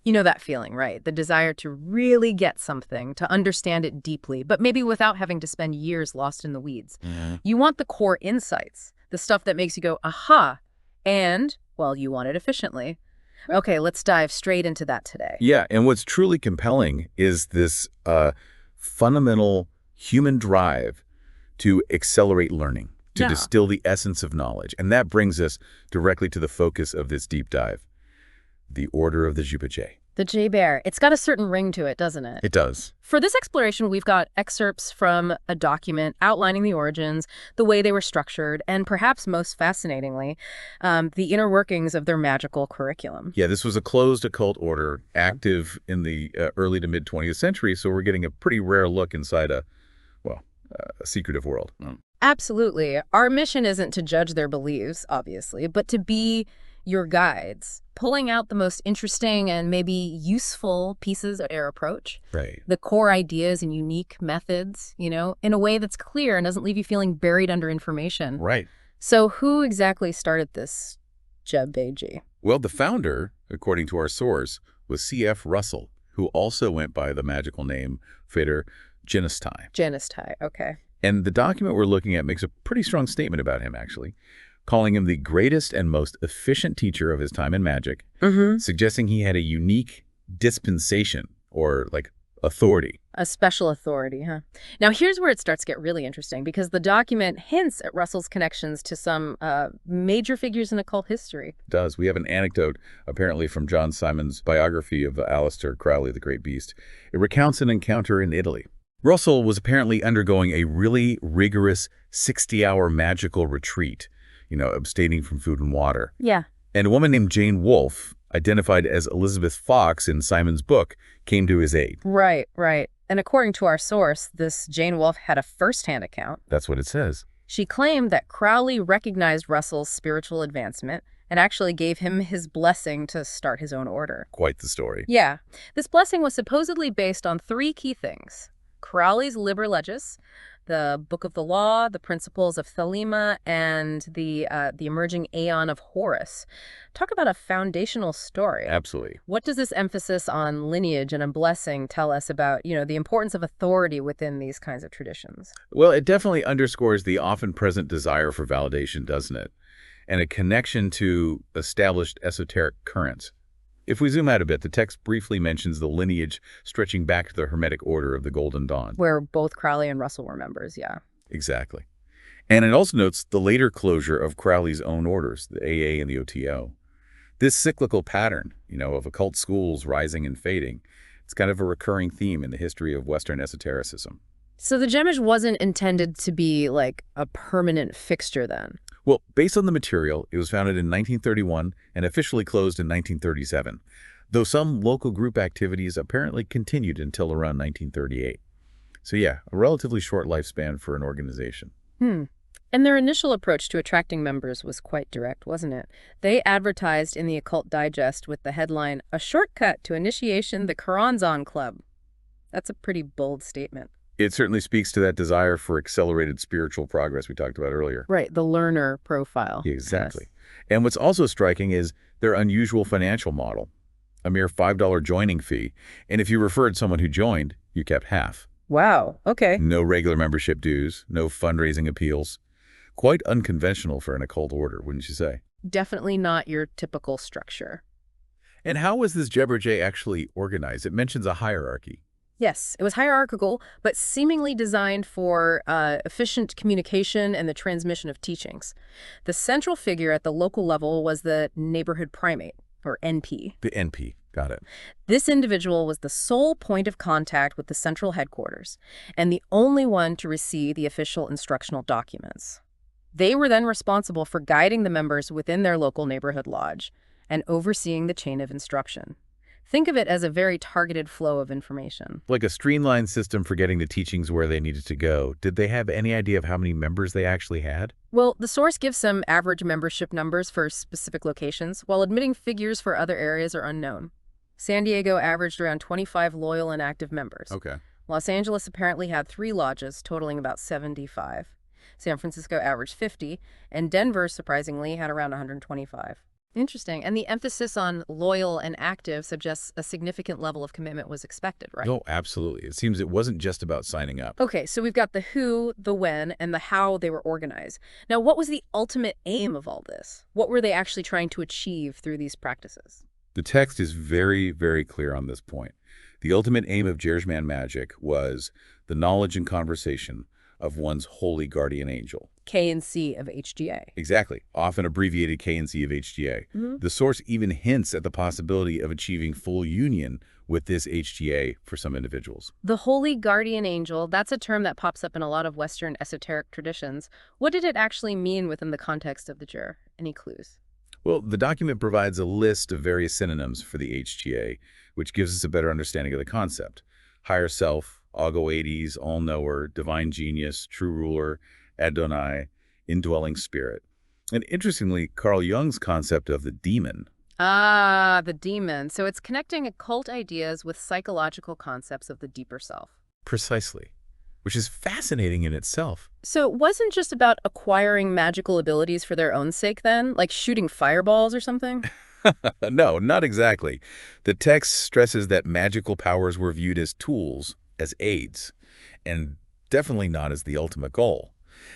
You know that feeling, right? The desire to really get something, to understand it deeply, but maybe without having to spend years lost in the weeds. Hmm. You want the core insights, the stuff that makes you go, aha, and, well, you want it efficiently. Okay, let's dive straight into that today. Yeah, and what's truly compelling is this fundamental human drive to accelerate learning, to Yeah. distill the essence of knowledge. And that brings us directly to the focus of this deep dive, the Order of the G.B.G. The J-Bear, it's got a certain ring to it, doesn't it? It does. For this exploration, we've got excerpts from a document outlining the origins, the way they were structured, and perhaps most fascinatingly, the inner workings of their magical curriculum. Yeah, this was a closed occult order, active in the early to mid 20th century, so we're getting a pretty rare look inside a secretive world. Absolutely. Our mission isn't to judge their beliefs, obviously, but to be your guides, pulling out the most interesting and maybe useful pieces of their approach, Right. the core ideas and unique methods, in a way that's clear and doesn't leave you feeling buried under information. Right. So who exactly started this G.B.G? Well, the founder, according to our source, was C.F. Russell, who also went by the magical name Frater Genesthai. Genesthai, okay. And the document we're looking at makes a pretty strong statement about him, actually, calling him the greatest and most efficient teacher of his time in magic, suggesting he had a unique dispensation, or like authority. A special authority, huh? Now, here's where it starts to get really interesting, because the document hints at Russell's connections to some major figures in occult history. It does. We have an anecdote, apparently from John Simon's biography of Aleister Crowley, the Great Beast. It recounts an encounter in Italy. Russell was apparently undergoing a really rigorous 60-hour magical retreat, abstaining from food and water. Yeah. And a woman named Jane Wolfe, identified as Elizabeth Fox in Simon's book, came to his aid. Right, right. And according to our source, this Jane Wolfe had a first-hand account. That's what it says. She claimed that Crowley recognized Russell's spiritual advancement and actually gave him his blessing to start his own order. Quite the story. Yeah. This blessing was supposedly based on three key things: Crowley's Liber Legis, the Book of the Law, the Principles of Thelema, and the emerging Aeon of Horus. Talk about a foundational story. Absolutely. What does this emphasis on lineage and a blessing tell us about, the importance of authority within these kinds of traditions? Well, it definitely underscores the often present desire for validation, doesn't it? And a connection to established esoteric currents. If we zoom out a bit, the text briefly mentions the lineage stretching back to the Hermetic Order of the Golden Dawn. Where both Crowley and Russell were members, yeah. Exactly. And it also notes the later closure of Crowley's own orders, the AA and the OTO. This cyclical pattern, of occult schools rising and fading, it's kind of a recurring theme in the history of Western esotericism. So the G.B.G. wasn't intended to be like a permanent fixture then? Well, based on the material, it was founded in 1931 and officially closed in 1937, though some local group activities apparently continued until around 1938. So yeah, a relatively short lifespan for an organization. And their initial approach to attracting members was quite direct, wasn't it? They advertised in the Occult Digest with the headline, "A shortcut to initiation, the Karanzan Club." That's a pretty bold statement. It certainly speaks to that desire for accelerated spiritual progress we talked about earlier. Right, the learner profile. Exactly. Yes. And what's also striking is their unusual financial model, a mere $5 joining fee. And if you referred someone who joined, you kept half. Wow, okay. No regular membership dues, no fundraising appeals. Quite unconventional for an occult order, wouldn't you say? Definitely not your typical structure. And how was this G.B.G. actually organized? It mentions a hierarchy. Yes, it was hierarchical, but seemingly designed for efficient communication and the transmission of teachings. The central figure at the local level was the neighborhood primate, or NP. The NP, got it. This individual was the sole point of contact with the central headquarters, and the only one to receive the official instructional documents. They were then responsible for guiding the members within their local neighborhood lodge and overseeing the chain of instruction. Think of it as a very targeted flow of information. Like a streamlined system for getting the teachings where they needed to go. Did they have any idea of how many members they actually had? Well, the source gives some average membership numbers for specific locations, while admitting figures for other areas are unknown. San Diego averaged around 25 loyal and active members. Okay. Los Angeles apparently had 3 lodges, totaling about 75. San Francisco averaged 50, and Denver, surprisingly, had around 125. Interesting. And the emphasis on loyal and active suggests a significant level of commitment was expected, right? Oh, absolutely. It seems it wasn't just about signing up. Okay, so we've got the who, the when, and the how they were organized. Now, what was the ultimate aim of all this? What were they actually trying to achieve through these practices? The text is very, very clear on this point. The ultimate aim of Gersman magic was the knowledge and conversation of one's holy guardian angel. K and C of HGA. Exactly, often abbreviated K&C of HGA. The source even hints at the possibility of achieving full union with this HGA for some individuals. The holy guardian angel, that's a term that pops up in a lot of Western esoteric traditions. What did it actually mean within the context of the jur? Any clues? Well, the document provides a list of various synonyms for the HGA, which gives us a better understanding of the concept. Higher self, Ago Hades, all-knower, divine genius, true ruler, Adonai, indwelling spirit. And interestingly, Carl Jung's concept of the demon. Ah, the demon. So it's connecting occult ideas with psychological concepts of the deeper self. Precisely, which is fascinating in itself. So it wasn't just about acquiring magical abilities for their own sake then, like shooting fireballs or something? No, not exactly. The text stresses that magical powers were viewed as tools, as aids, and definitely not as the ultimate goal.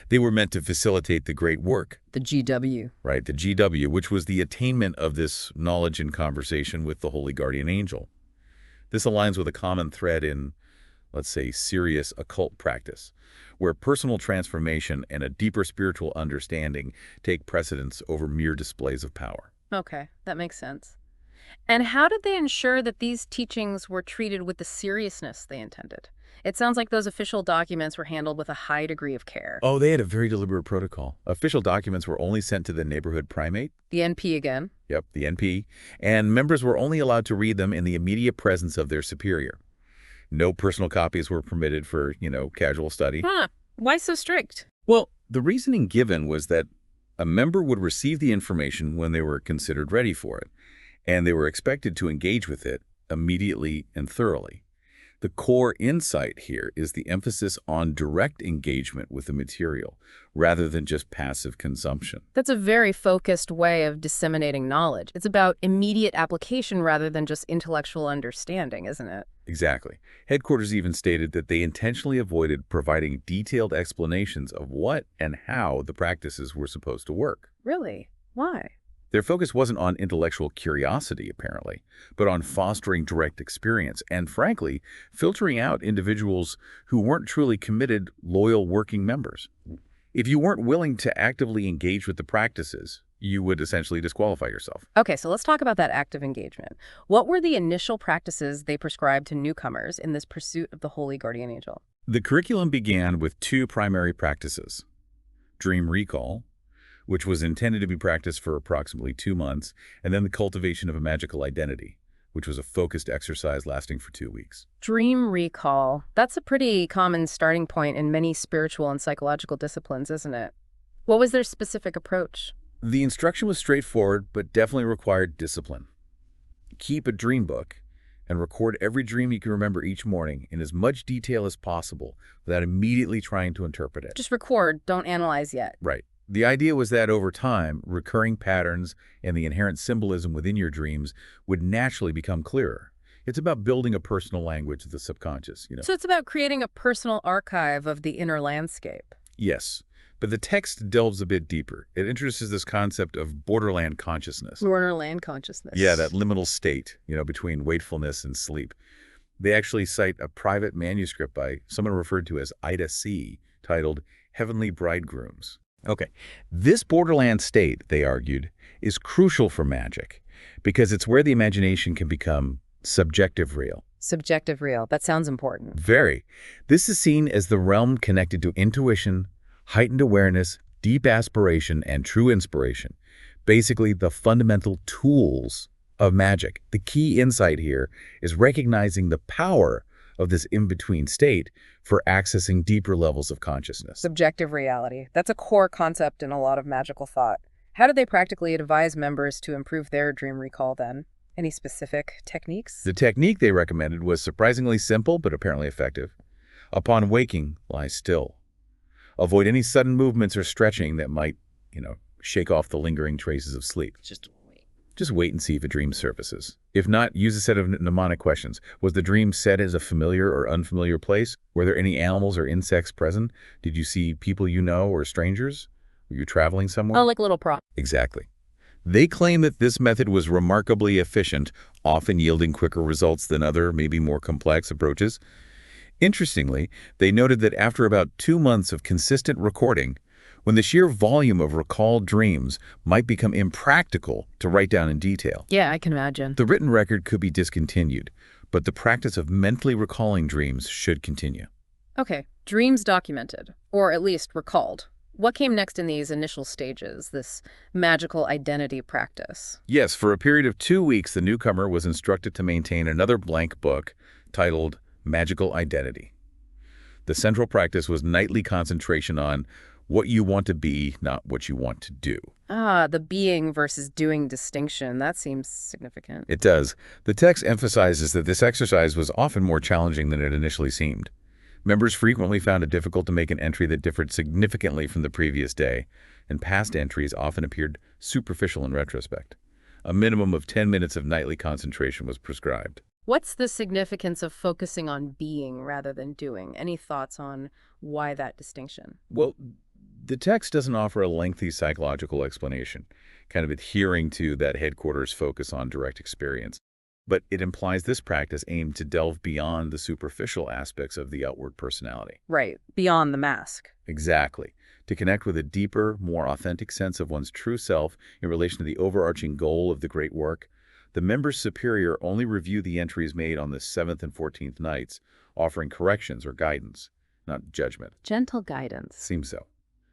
They were meant to facilitate the great work, The GW. right, the GW, which was the attainment of this knowledge and conversation with the Holy Guardian Angel. This aligns with a common thread in, let's say, serious occult practice, where personal transformation and a deeper spiritual understanding take precedence over mere displays of power. Okay, that makes sense. And how did they ensure that these teachings were treated with the seriousness they intended? It sounds like those official documents were handled with a high degree of care. Oh, they had a very deliberate protocol. Official documents were only sent to the neighborhood primate. The NP again. Yep, the NP. And members were only allowed to read them in the immediate presence of their superior. No personal copies were permitted for, casual study. Huh. Why so strict? Well, the reasoning given was that a member would receive the information when they were considered ready for it, and they were expected to engage with it immediately and thoroughly. The core insight here is the emphasis on direct engagement with the material, rather than just passive consumption. That's a very focused way of disseminating knowledge. It's about immediate application rather than just intellectual understanding, isn't it? Exactly. Headquarters even stated that they intentionally avoided providing detailed explanations of what and how the practices were supposed to work. Really? Why? Their focus wasn't on intellectual curiosity, apparently, but on fostering direct experience and, frankly, filtering out individuals who weren't truly committed, loyal working members. If you weren't willing to actively engage with the practices, you would essentially disqualify yourself. Okay, so let's talk about that active engagement. What were the initial practices they prescribed to newcomers in this pursuit of the Holy Guardian Angel? The curriculum began with two primary practices: dream recall, which was intended to be practiced for approximately 2 months, and then the cultivation of a magical identity, which was a focused exercise lasting for 2 weeks. Dream recall. That's a pretty common starting point in many spiritual and psychological disciplines, isn't it? What was their specific approach? The instruction was straightforward, but definitely required discipline. Keep a dream book and record every dream you can remember each morning in as much detail as possible without immediately trying to interpret it. Just record, don't analyze yet. Right. The idea was that over time, recurring patterns and the inherent symbolism within your dreams would naturally become clearer. It's about building a personal language of the subconscious, So it's about creating a personal archive of the inner landscape. Yes, but the text delves a bit deeper. It introduces this concept of borderland consciousness. Borderland consciousness. Yeah, that liminal state, between wakefulness and sleep. They actually cite a private manuscript by someone referred to as Ida C., titled Heavenly Bridegrooms. Okay, this borderland state, they argued, is crucial for magic because it's where the imagination can become subjective real. Subjective real. That sounds important. Very. This is seen as the realm connected to intuition, heightened awareness, deep aspiration, and true inspiration. Basically, the fundamental tools of magic. The key insight here is recognizing the power of this in-between state for accessing deeper levels of consciousness. Subjective reality. That's a core concept in a lot of magical thought. How did they practically advise members to improve their dream recall then? Any specific techniques? The technique they recommended was surprisingly simple but apparently effective. Upon waking, lie still. Avoid any sudden movements or stretching that might, shake off the lingering traces of sleep. Just wait. Just wait and see if a dream surfaces. If not, use a set of mnemonic questions. Was the dream set as a familiar or unfamiliar place? Were there any animals or insects present? Did you see people you know or strangers? Were you traveling somewhere? Oh, like a little prop. Exactly. They claim that this method was remarkably efficient, often yielding quicker results than other, maybe more complex approaches. Interestingly, they noted that after about 2 months of consistent recording, when the sheer volume of recalled dreams might become impractical to write down in detail, Yeah, I can imagine. the written record could be discontinued, but the practice of mentally recalling dreams should continue. Okay, dreams documented, or at least recalled. What came next in these initial stages, this magical identity practice? Yes, for a period of 2 weeks, the newcomer was instructed to maintain another blank book titled Magical Identity. The central practice was nightly concentration on what you want to be, not what you want to do. Ah, the being versus doing distinction. That seems significant. It does. The text emphasizes that this exercise was often more challenging than it initially seemed. Members frequently found it difficult to make an entry that differed significantly from the previous day, and past entries often appeared superficial in retrospect. A minimum of 10 minutes of nightly concentration was prescribed. What's the significance of focusing on being rather than doing? Any thoughts on why that distinction? Well, the text doesn't offer a lengthy psychological explanation, kind of adhering to that headquarters focus on direct experience. But it implies this practice aimed to delve beyond the superficial aspects of the outward personality. Right, beyond the mask. Exactly. To connect with a deeper, more authentic sense of one's true self in relation to the overarching goal of the great work, the member's superior only review the entries made on the 7th and 14th nights, offering corrections or guidance, not judgment. Gentle guidance. Seems so.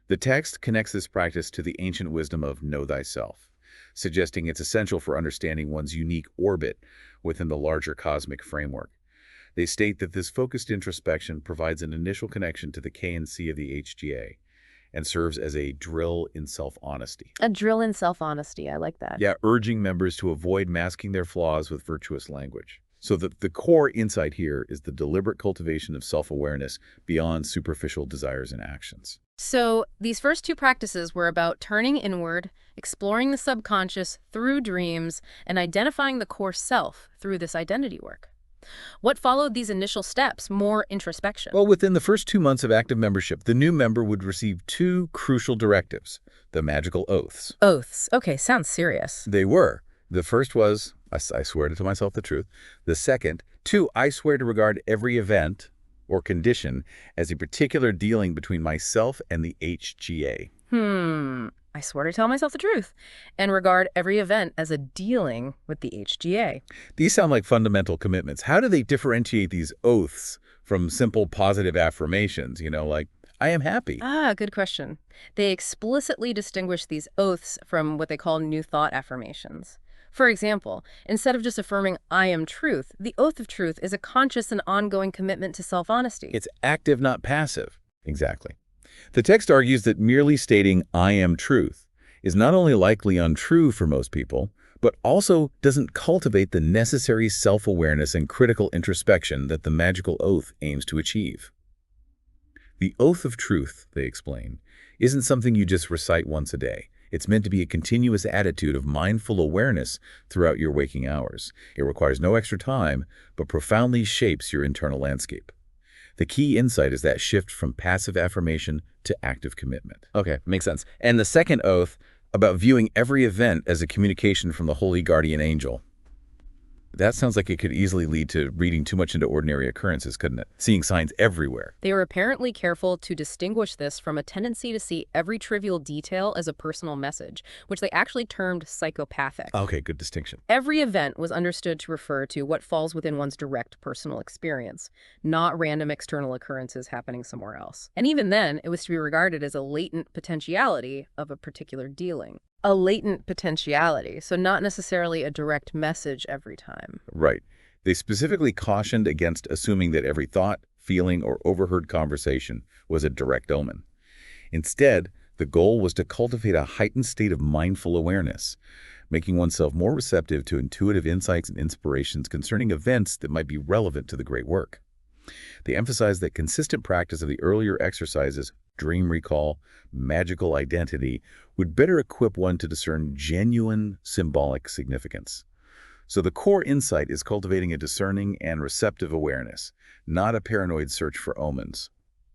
The text connects this practice to the ancient wisdom of know thyself, suggesting it's essential for understanding one's unique orbit within the larger cosmic framework. They state that this focused introspection provides an initial connection to the K and C of the HGA and serves as a drill in self-honesty. A drill in self-honesty. I like that. Yeah, urging members to avoid masking their flaws with virtuous language. So the core insight here is the deliberate cultivation of self-awareness beyond superficial desires and actions. So these first two practices were about turning inward, exploring the subconscious through dreams, and identifying the core self through this identity work. What followed these initial steps? More introspection. Well, within the first 2 months of active membership, the new member would receive 2 crucial directives, the magical oaths. Oaths. Okay, sounds serious. They were. The first was, I swear to tell myself the truth. The second, 2, I swear to regard every event or condition as a particular dealing between myself and the HGA. I swear to tell myself the truth and regard every event as a dealing with the HGA. These sound like fundamental commitments. How do they differentiate these oaths from simple positive affirmations, like, I am happy? Ah, good question. They explicitly distinguish these oaths from what they call new thought affirmations. For example, instead of just affirming, I am truth, the oath of truth is a conscious and ongoing commitment to self-honesty. It's active, not passive. Exactly. The text argues that merely stating, I am truth, is not only likely untrue for most people, but also doesn't cultivate the necessary self-awareness and critical introspection that the magical oath aims to achieve. The oath of truth, they explain, isn't something you just recite once a day. It's meant to be a continuous attitude of mindful awareness throughout your waking hours. It requires no extra time, but profoundly shapes your internal landscape. The key insight is that shift from passive affirmation to active commitment. Okay, makes sense. And the second oath, about viewing every event as a communication from the holy guardian angel. That sounds like it could easily lead to reading too much into ordinary occurrences, couldn't it? Seeing signs everywhere. They were apparently careful to distinguish this from a tendency to see every trivial detail as a personal message, which they actually termed psychopathic. Okay, good distinction. Every event was understood to refer to what falls within one's direct personal experience, not random external occurrences happening somewhere else. And even then, it was to be regarded as a latent potentiality of a particular dealing. A latent potentiality, so not necessarily a direct message every time. Right. They specifically cautioned against assuming that every thought, feeling, or overheard conversation was a direct omen. Instead, the goal was to cultivate a heightened state of mindful awareness, making oneself more receptive to intuitive insights and inspirations concerning events that might be relevant to the great work. They emphasized that consistent practice of the earlier exercises, dream recall, magical identity, would better equip one to discern genuine symbolic significance. So the core insight is cultivating a discerning and receptive awareness, not a paranoid search for omens.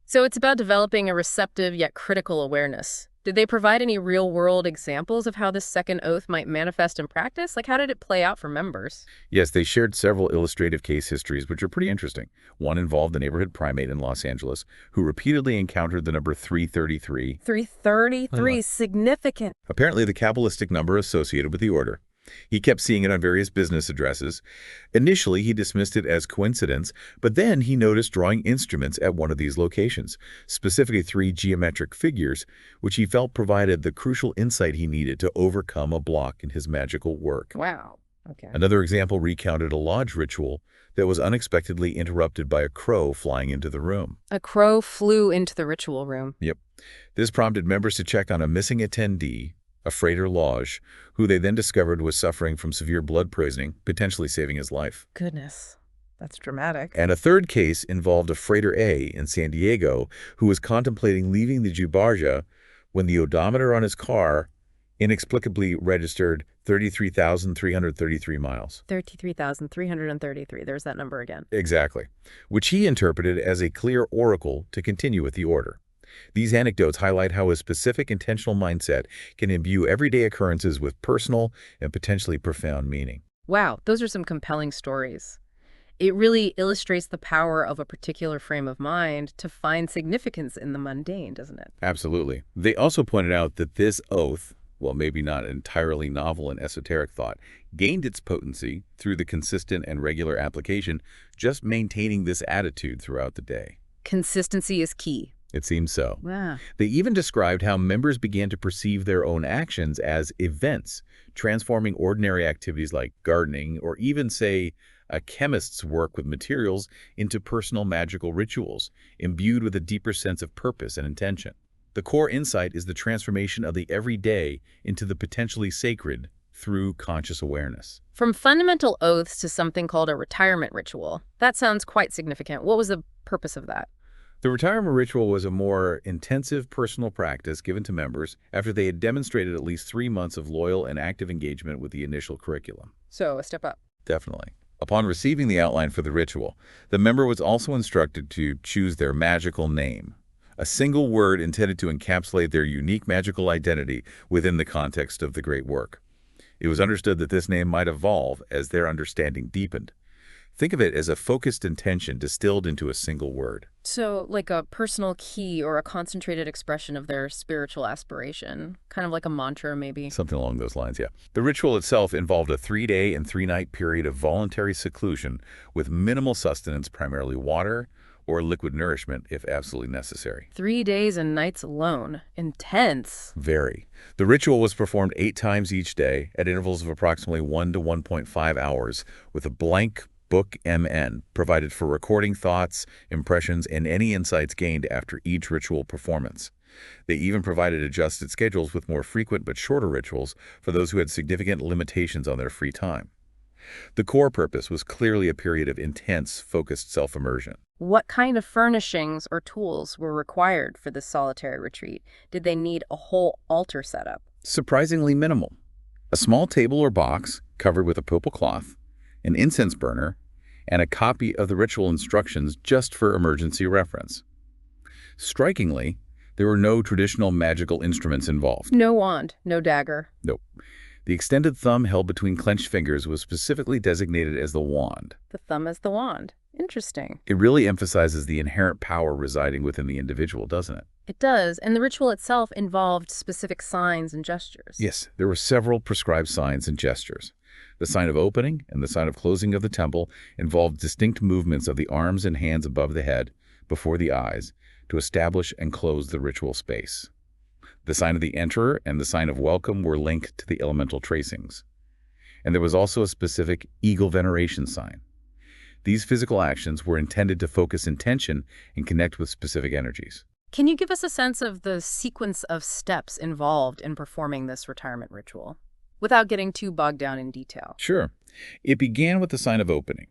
So it's about developing a receptive yet critical awareness. Did they provide any real-world examples of how this second oath might manifest in practice? Like, how did it play out for members? Yes, they shared several illustrative case histories, which are pretty interesting. One involved a neighborhood primate in Los Angeles who repeatedly encountered the number 333. 333, significant. Apparently the Kabbalistic number associated with the order. He kept seeing it on various business addresses. Initially, he dismissed it as coincidence, but then he noticed drawing instruments at one of these locations, specifically 3 geometric figures, which he felt provided the crucial insight he needed to overcome a block in his magical work. Wow. Okay. Another example recounted a lodge ritual that was unexpectedly interrupted by a crow flying into the room. A crow flew into the ritual room. Yep. This prompted members to check on a missing attendee, a Frater Genesthai, who they then discovered was suffering from severe blood poisoning, potentially saving his life. Goodness, that's dramatic. And a third case involved a Frater A in San Diego who was contemplating leaving the G.B.G when the odometer on his car inexplicably registered 33,333 miles. 33,333. There's that number again. Exactly, which he interpreted as a clear oracle to continue with the order. These anecdotes highlight how a specific intentional mindset can imbue everyday occurrences with personal and potentially profound meaning. Wow, those are some compelling stories. It really illustrates the power of a particular frame of mind to find significance in the mundane, doesn't it? Absolutely. They also pointed out that this oath, well, maybe not entirely novel and esoteric thought, gained its potency through the consistent and regular application, just maintaining this attitude throughout the day. Consistency is key. It seems so. Wow. They even described how members began to perceive their own actions as events, transforming ordinary activities like gardening or even, say, a chemist's work with materials into personal magical rituals, imbued with a deeper sense of purpose and intention. The core insight is the transformation of the everyday into the potentially sacred through conscious awareness. From fundamental oaths to something called a retirement ritual. That sounds quite significant. What was the purpose of that? The retirement ritual was a more intensive personal practice given to members after they had demonstrated at least 3 months of loyal and active engagement with the initial curriculum. So, a step up. Definitely. Upon receiving the outline for the ritual, the member was also instructed to choose their magical name, a single word intended to encapsulate their unique magical identity within the context of the great work. It was understood that this name might evolve as their understanding deepened. Think of it as a focused intention distilled into a single word. So, like a personal key or a concentrated expression of their spiritual aspiration. Kind of like a mantra, maybe. Something along those lines, yeah. The ritual itself involved a 3-day and 3-night period of voluntary seclusion with minimal sustenance, primarily water or liquid nourishment if absolutely necessary. 3 days and nights alone. Intense. Very. The ritual was performed 8 times each day at intervals of approximately 1 to 1.5 hours with a blank book MN provided for recording thoughts, impressions, and any insights gained after each ritual performance. They even provided adjusted schedules with more frequent but shorter rituals for those who had significant limitations on their free time. The core purpose was clearly a period of intense, focused self-immersion. What kind of furnishings or tools were required for this solitary retreat? Did they need a whole altar setup? Surprisingly minimal. A small table or box covered with a purple cloth, an incense burner, and a copy of the ritual instructions just for emergency reference. Strikingly, there were no traditional magical instruments involved. No wand, no dagger. Nope. The extended thumb held between clenched fingers was specifically designated as the wand. The thumb is the wand. Interesting. It really emphasizes the inherent power residing within the individual, doesn't it? It does, and the ritual itself involved specific signs and gestures. Yes, there were several prescribed signs and gestures. The sign of opening and the sign of closing of the temple involved distinct movements of the arms and hands above the head, before the eyes, to establish and close the ritual space. The sign of the enterer and the sign of welcome were linked to the elemental tracings. And there was also a specific eagle veneration sign. These physical actions were intended to focus intention and connect with specific energies. Can you give us a sense of the sequence of steps involved in performing this retirement ritual, without getting too bogged down in detail? Sure. It began with the sign of opening,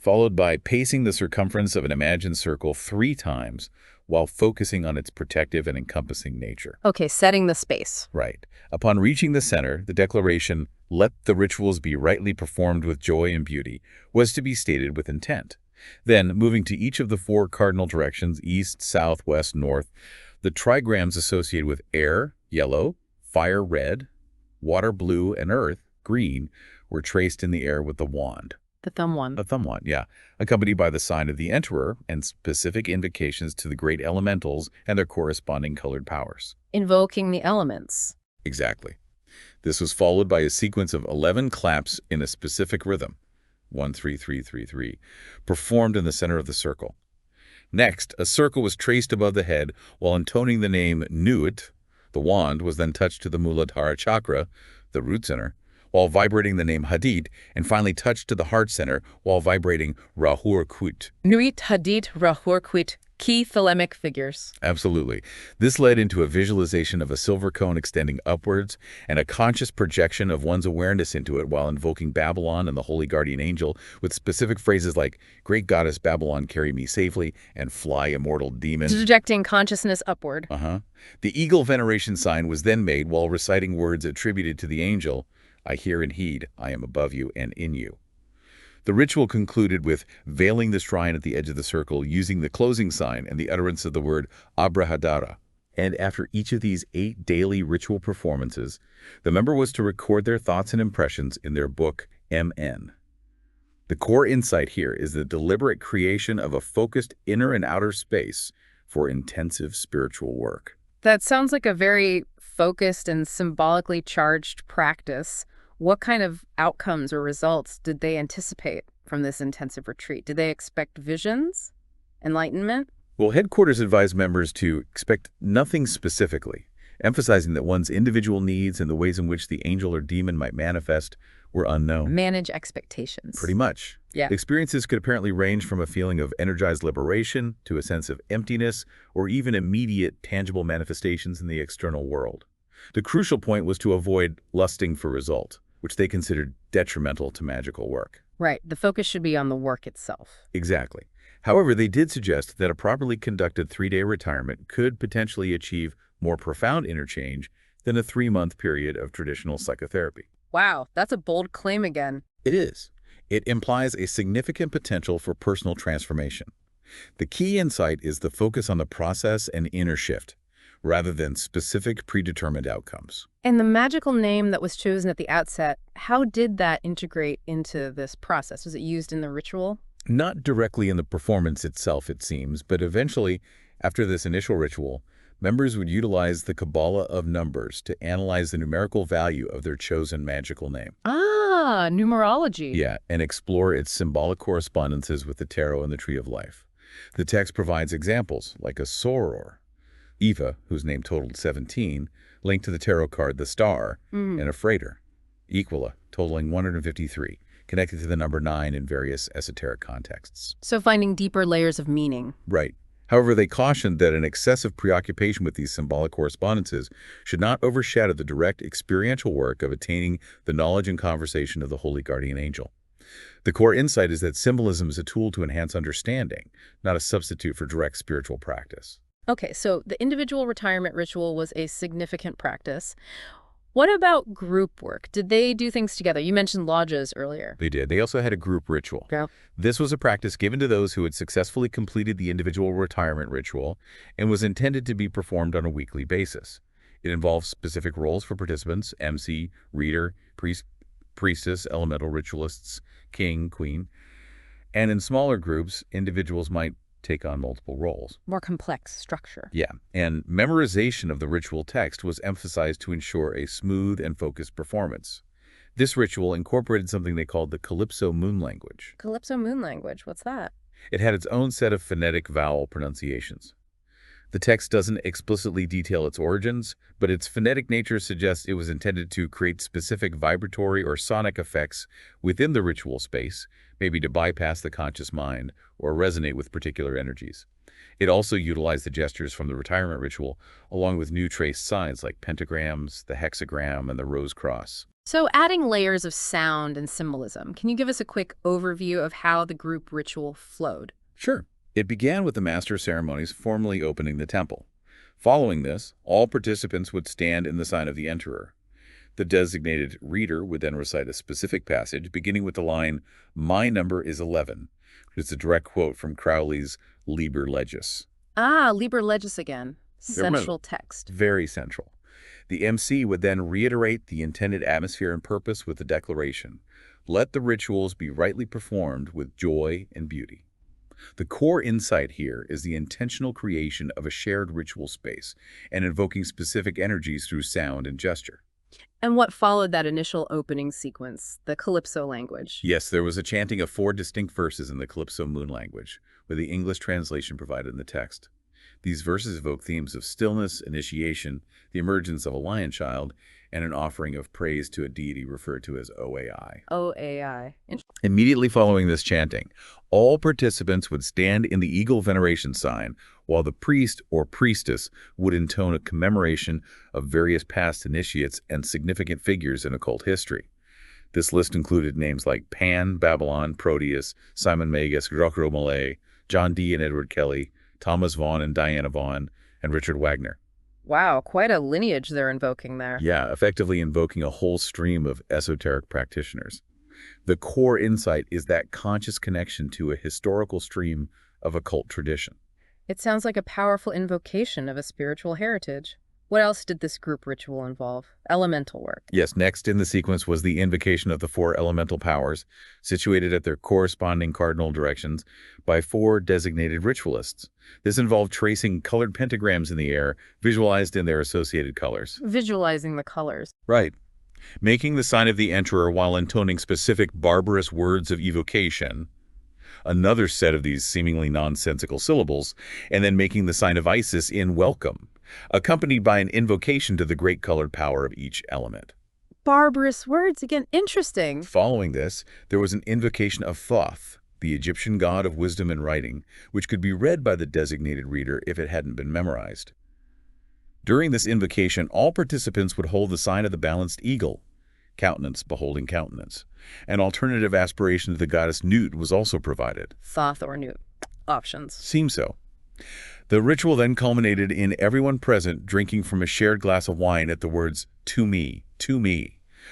followed by pacing the circumference of an imagined circle 3 times while focusing on its protective and encompassing nature. Okay, setting the space. Right. Upon reaching the center, the declaration, "Let the rituals be rightly performed with joy and beauty," was to be stated with intent. Then, moving to each of the 4 cardinal directions, east, south, west, north, the trigrams associated with air, yellow, fire, red, water, blue, and earth, green, were traced in the air with the wand. The thumb one. A thumb wand, yeah, accompanied by the sign of the Emperor and specific invocations to the great elementals and their corresponding colored powers. Invoking the elements. Exactly. This was followed by a sequence of 11 claps in a specific rhythm, 1-3-3-3-3, performed in the center of the circle. Next, a circle was traced above the head while intoning the name Nuit. The wand was then touched to the Muladhara chakra, the root center, while vibrating the name Hadid, and finally touched to the heart center while vibrating Rahur Kuit. Nuit, Hadid, Rahur, Kuit, key thelemic figures. Absolutely. This led into a visualization of a silver cone extending upwards and a conscious projection of one's awareness into it while invoking Babylon and the Holy Guardian Angel with specific phrases like, "Great Goddess Babylon, carry me safely," and "Fly, immortal demon." Projecting consciousness upward. The eagle veneration sign was then made while reciting words attributed to the angel, "I hear and heed, I am above you and in you." The ritual concluded with veiling the shrine at the edge of the circle using the closing sign and the utterance of the word Abrahadabra. And after each of these 8 daily ritual performances, the member was to record their thoughts and impressions in their book, MN. The core insight here is the deliberate creation of a focused inner and outer space for intensive spiritual work. That sounds like a very focused and symbolically charged practice. What kind of outcomes or results did they anticipate from this intensive retreat? Did they expect visions? Enlightenment? Well, headquarters advised members to expect nothing specifically, emphasizing that one's individual needs and the ways in which the angel or demon might manifest were unknown. Manage expectations. Pretty much. Yeah. Experiences could apparently range from a feeling of energized liberation to a sense of emptiness or even immediate, tangible manifestations in the external world. The crucial point was to avoid lusting for result, which they considered detrimental to magical work. Right. The focus should be on the work itself. Exactly. However, they did suggest that a properly conducted 3-day retirement could potentially achieve more profound interchange than a 3-month period of traditional psychotherapy. Wow, that's a bold claim again. It is. It implies a significant potential for personal transformation. The key insight is the focus on the process and inner shift, rather than specific predetermined outcomes. And the magical name that was chosen at the outset, how did that integrate into this process? Was it used in the ritual? Not directly in the performance itself, it seems, but eventually, after this initial ritual, members would utilize the Kabbalah of numbers to analyze the numerical value of their chosen magical name. Ah, numerology. Yeah, and explore its symbolic correspondences with the tarot and the Tree of Life. The text provides examples, like a soror, Eva, whose name totaled 17, linked to the tarot card the Star, and a Frater, Equila, totaling 153, connected to the number 9 in various esoteric contexts. So finding deeper layers of meaning. Right. However, they cautioned that an excessive preoccupation with these symbolic correspondences should not overshadow the direct experiential work of attaining the knowledge and conversation of the Holy Guardian Angel. The core insight is that symbolism is a tool to enhance understanding, not a substitute for direct spiritual practice. Okay, so the individual retirement ritual was a significant practice. What about group work? Did they do things together? You mentioned lodges earlier. They did. They also had a group ritual. Yeah. This was a practice given to those who had successfully completed the individual retirement ritual and was intended to be performed on a weekly basis. It involves specific roles for participants: MC, reader, priestess, elemental ritualists, king, queen. And in smaller groups, individuals might take on multiple roles. More complex structure. Yeah, and memorization of the ritual text was emphasized to ensure a smooth and focused performance. This ritual incorporated something they called the Calypso moon language. Calypso moon language, what's that? It had its own set of phonetic vowel pronunciations. The text doesn't explicitly detail its origins, but its phonetic nature suggests it was intended to create specific vibratory or sonic effects within the ritual space, maybe to bypass the conscious mind or resonate with particular energies. It also utilized the gestures from the retirement ritual, along with new trace signs like pentagrams, the hexagram, and the rose cross. So adding layers of sound and symbolism, can you give us a quick overview of how the group ritual flowed? Sure. It began with the master of ceremonies formally opening the temple. Following this, all participants would stand in the sign of the Enterer. The designated reader would then recite a specific passage, beginning with the line, "My number is 11." It's a direct quote from Crowley's Liber Legis. Ah, Liber Legis again. Remember, Central text. very central. The MC would then reiterate the intended atmosphere and purpose with the declaration, "Let the rituals be rightly performed with joy and beauty." The core insight here is the intentional creation of a shared ritual space and invoking specific energies through sound and gesture. And what followed that initial opening sequence, the Calypso language? Yes, there was a chanting of 4 distinct verses in the Calypso moon language, with the English translation provided in the text. These verses evoke themes of stillness, initiation, the emergence of a lion child, and an offering of praise to a deity referred to as OAI. OAI. Immediately following this chanting, all participants would stand in the eagle veneration sign, while the priest or priestess would intone a commemoration of various past initiates and significant figures in occult history. This list included names like Pan, Babylon, Proteus, Simon Magus, Rocco Malay, John Dee and Edward Kelly, Thomas Vaughan and Diana Vaughan, and Richard Wagner. Wow, quite a lineage they're invoking there. Yeah, effectively invoking a whole stream of esoteric practitioners. The core insight is that conscious connection to a historical stream of occult tradition. It sounds like a powerful invocation of a spiritual heritage. What else did this group ritual involve? Elemental work. Yes, next in the sequence was the invocation of the 4 elemental powers, situated at their corresponding cardinal directions by 4 designated ritualists. This involved tracing colored pentagrams in the air, visualized in their associated colors. Visualizing the colors. Right. Making the sign of the Enterer while intoning specific barbarous words of evocation, another set of these seemingly nonsensical syllables, and then making the sign of Isis in welcome, accompanied by an invocation to the great colored power of each element. Barbarous words, again, interesting. Following this, there was an invocation of Thoth, the Egyptian god of wisdom and writing, which could be read by the designated reader if it hadn't been memorized. During this invocation, all participants would hold the sign of the balanced eagle, countenance beholding countenance. An alternative aspiration to the goddess Nut was also provided. Thoth or Nut. Options. Seems so. The ritual then culminated in everyone present drinking from a shared glass of wine at the words, to me,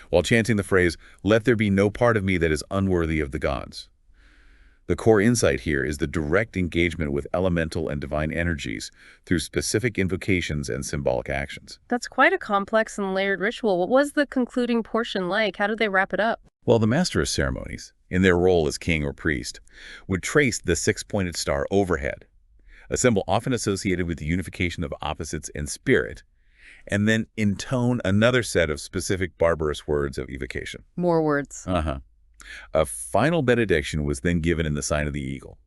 while chanting the phrase, "Let there be no part of me that is unworthy of the gods." The core insight here is the direct engagement with elemental and divine energies through specific invocations and symbolic actions. That's quite a complex and layered ritual. What was the concluding portion like? How did they wrap it up? Well, the master of ceremonies, in their role as king or priest, would trace the 6-pointed star overhead, a symbol often associated with the unification of opposites and spirit, and then intone another set of specific barbarous words of evocation. More words. A final benediction was then given in the sign of the eagle.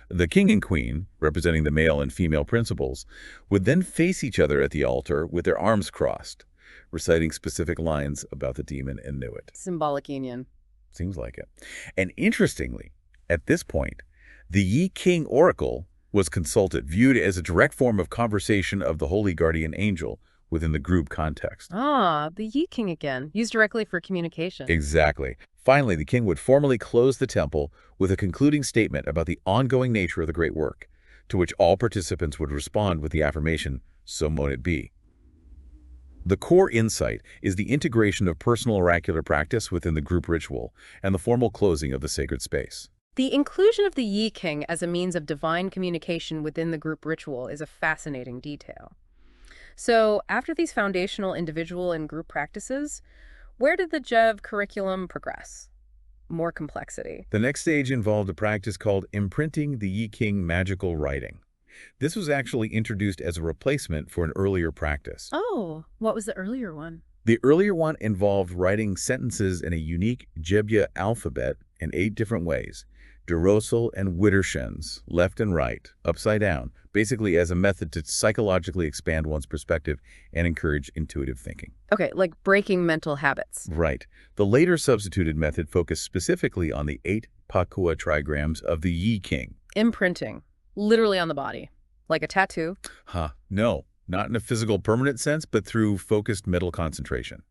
The king and queen, representing the male and female principles, would then face each other at the altar with their arms crossed, reciting specific lines about the demon and Nuit. Symbolic union. Seems like it. And interestingly, at this point, the Yi King Oracle was consulted, viewed as a direct form of conversation of the holy guardian angel within the group context. Ah, the Yi King again, used directly for communication. Exactly. Finally, the king would formally close the temple with a concluding statement about the ongoing nature of the great work, to which all participants would respond with the affirmation, "So mote it be." The core insight is the integration of personal oracular practice within the group ritual and the formal closing of the sacred space. The inclusion of the Yi King as a means of divine communication within the group ritual is a fascinating detail. So, after these foundational individual and group practices, where did the G.B.G curriculum progress? More complexity. The next stage involved a practice called imprinting the Yi King magical writing. This was actually introduced as a replacement for an earlier practice. Oh, what was the earlier one? The earlier one involved writing sentences in a unique G.B.G alphabet in 8 different ways, De Rosel and Widdershins, left and right, upside down, basically as a method to psychologically expand one's perspective and encourage intuitive thinking. Okay, like breaking mental habits. Right. The later substituted method focused specifically on the 8 Pakua trigrams of the Yi King. Imprinting, literally on the body, like a tattoo. No, not in a physical permanent sense, but through focused mental concentration.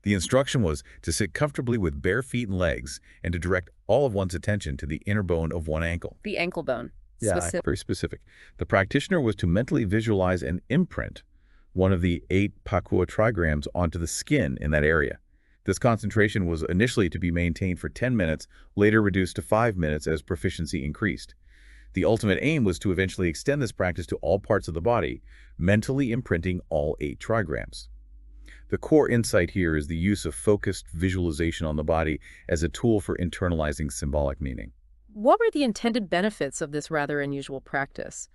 The instruction was to sit comfortably with bare feet and legs and to direct all of one's attention to the inner bone of one ankle. The ankle bone. Yeah, Specific. very specific. The practitioner was to mentally visualize and imprint one of the 8 Pakua trigrams onto the skin in that area. This concentration was initially to be maintained for 10 minutes, later reduced to 5 minutes as proficiency increased. The ultimate aim was to eventually extend this practice to all parts of the body, mentally imprinting all 8 trigrams. The core insight here is the use of focused visualization on the body as a tool for internalizing symbolic meaning. What were the intended benefits of this rather unusual practice?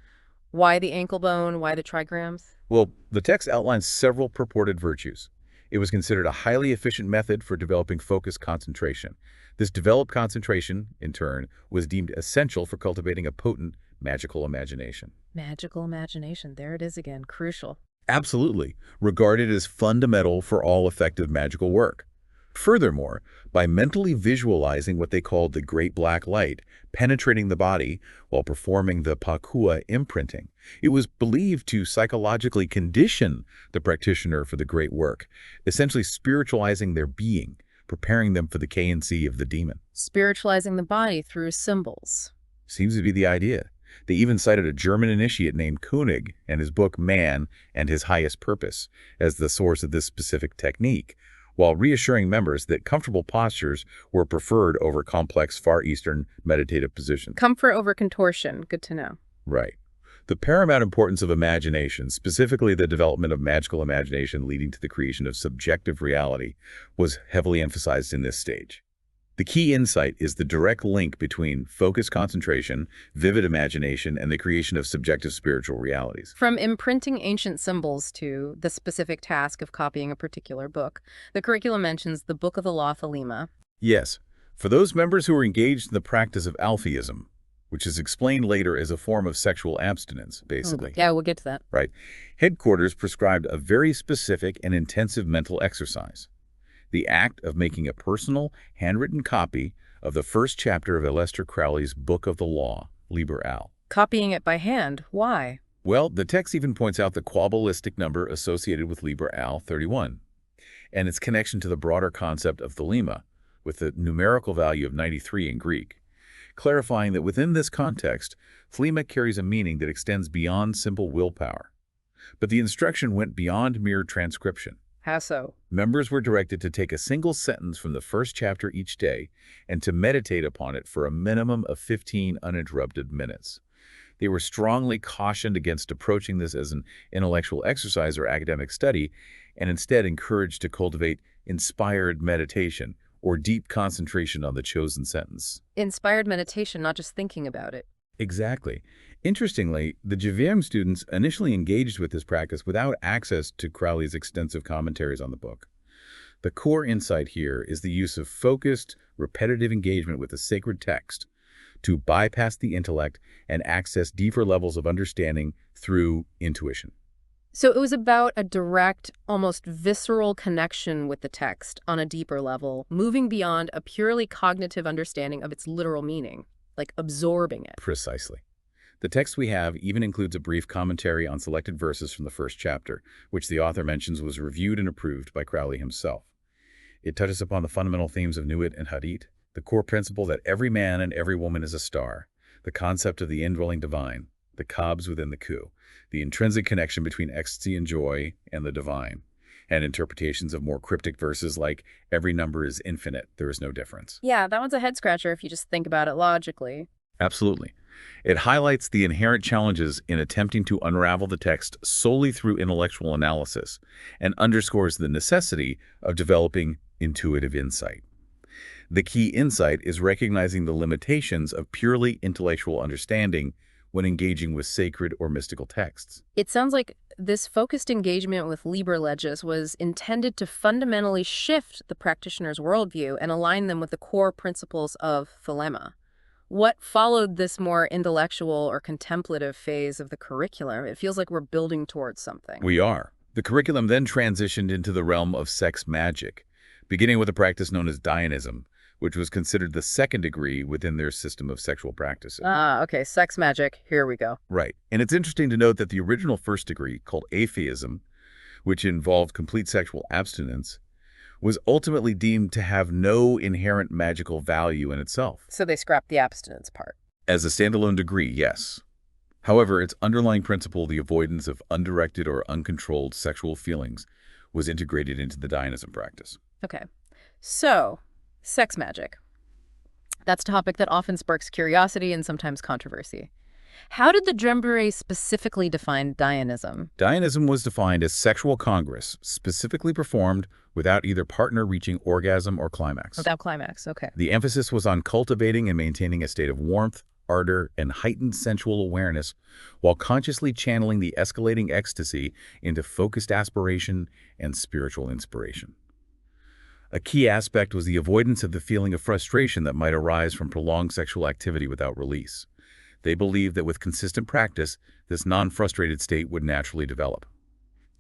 Why the ankle bone? Why the trigrams? Well, the text outlines several purported virtues. It was considered a highly efficient method for developing focused concentration. This developed concentration, in turn, was deemed essential for cultivating a potent magical imagination. Magical imagination. There it is again. Crucial. Absolutely, regarded as fundamental for all effective magical work. Furthermore, by mentally visualizing what they called the Great Black Light, penetrating the body while performing the Pakua imprinting, it was believed to psychologically condition the practitioner for the great work, essentially spiritualizing their being, preparing them for the K&C of the demon. Spiritualizing the body through symbols. Seems to be the idea. They even cited a German initiate named Koenig and his book Man and His Highest Purpose as the source of this specific technique, while reassuring members that comfortable postures were preferred over complex Far Eastern meditative positions. Comfort over contortion. Good to know. Right. The paramount importance of imagination, specifically the development of magical imagination leading to the creation of subjective reality, was heavily emphasized in this stage. The key insight is the direct link between focused concentration, vivid imagination, and the creation of subjective spiritual realities. From imprinting ancient symbols to the specific task of copying a particular book, the curriculum mentions the Book of the Law Thelema. Yes, for those members who are engaged in the practice of altheism, which is explained later as a form of sexual abstinence, basically. Yeah, we'll get to that. Right. Headquarters prescribed a very specific and intensive mental exercise. The act of making a personal, handwritten copy of the first chapter of Aleister Crowley's Book of the Law, Liber Al. Copying it by hand. Why? Well, the text even points out the quabalistic number associated with Liber Al 31 and its connection to the broader concept of thelema, with the numerical value of 93 in Greek, clarifying that within this context, thelema carries a meaning that extends beyond simple willpower. But the instruction went beyond mere transcription. How so? Members were directed to take a single sentence from the first chapter each day and to meditate upon it for a minimum of 15 uninterrupted minutes. They were strongly cautioned against approaching this as an intellectual exercise or academic study, and instead encouraged to cultivate inspired meditation or deep concentration on the chosen sentence. Inspired meditation, not just thinking about it. Exactly. Interestingly, the G.B.G students initially engaged with this practice without access to Crowley's extensive commentaries on the book. The core insight here is the use of focused, repetitive engagement with the sacred text to bypass the intellect and access deeper levels of understanding through intuition. So it was about a direct, almost visceral connection with the text on a deeper level, moving beyond a purely cognitive understanding of its literal meaning, like absorbing it. Precisely. The text we have even includes a brief commentary on selected verses from the first chapter, which the author mentions was reviewed and approved by Crowley himself. It touches upon the fundamental themes of Nuit and Hadith, the core principle that every man and every woman is a star, the concept of the indwelling divine, the cobs within the coup, the intrinsic connection between ecstasy and joy and the divine, and interpretations of more cryptic verses like every number is infinite, there is no difference. Yeah, that one's a head-scratcher if you just think about it logically. Absolutely. It highlights the inherent challenges in attempting to unravel the text solely through intellectual analysis and underscores the necessity of developing intuitive insight. The key insight is recognizing the limitations of purely intellectual understanding when engaging with sacred or mystical texts. It sounds like this focused engagement with Liber Legis was intended to fundamentally shift the practitioner's worldview and align them with the core principles of thelema. What followed this more intellectual or contemplative phase of the curriculum? It feels like we're building towards something. We are. The curriculum then transitioned into the realm of sex magic, beginning with a practice known as Dionism, which was considered the second degree within their system of sexual practices. Ah, okay, sex magic. Here we go. Right. And it's interesting to note that the original first degree, called Atheism, which involved complete sexual abstinence, was ultimately deemed to have no inherent magical value in itself. So they scrapped the abstinence part. As a standalone degree, yes. However, its underlying principle, the avoidance of undirected or uncontrolled sexual feelings, was integrated into the Dionism practice. Okay. So, sex magic. That's a topic that often sparks curiosity and sometimes controversy. How did the G.B.G specifically define Dionism? Dionism was defined as sexual congress, specifically performed without either partner reaching orgasm or climax. Without climax, okay. The emphasis was on cultivating and maintaining a state of warmth, ardor, and heightened sensual awareness, while consciously channeling the escalating ecstasy into focused aspiration and spiritual inspiration. A key aspect was the avoidance of the feeling of frustration that might arise from prolonged sexual activity without release. They believed that with consistent practice, this non-frustrated state would naturally develop.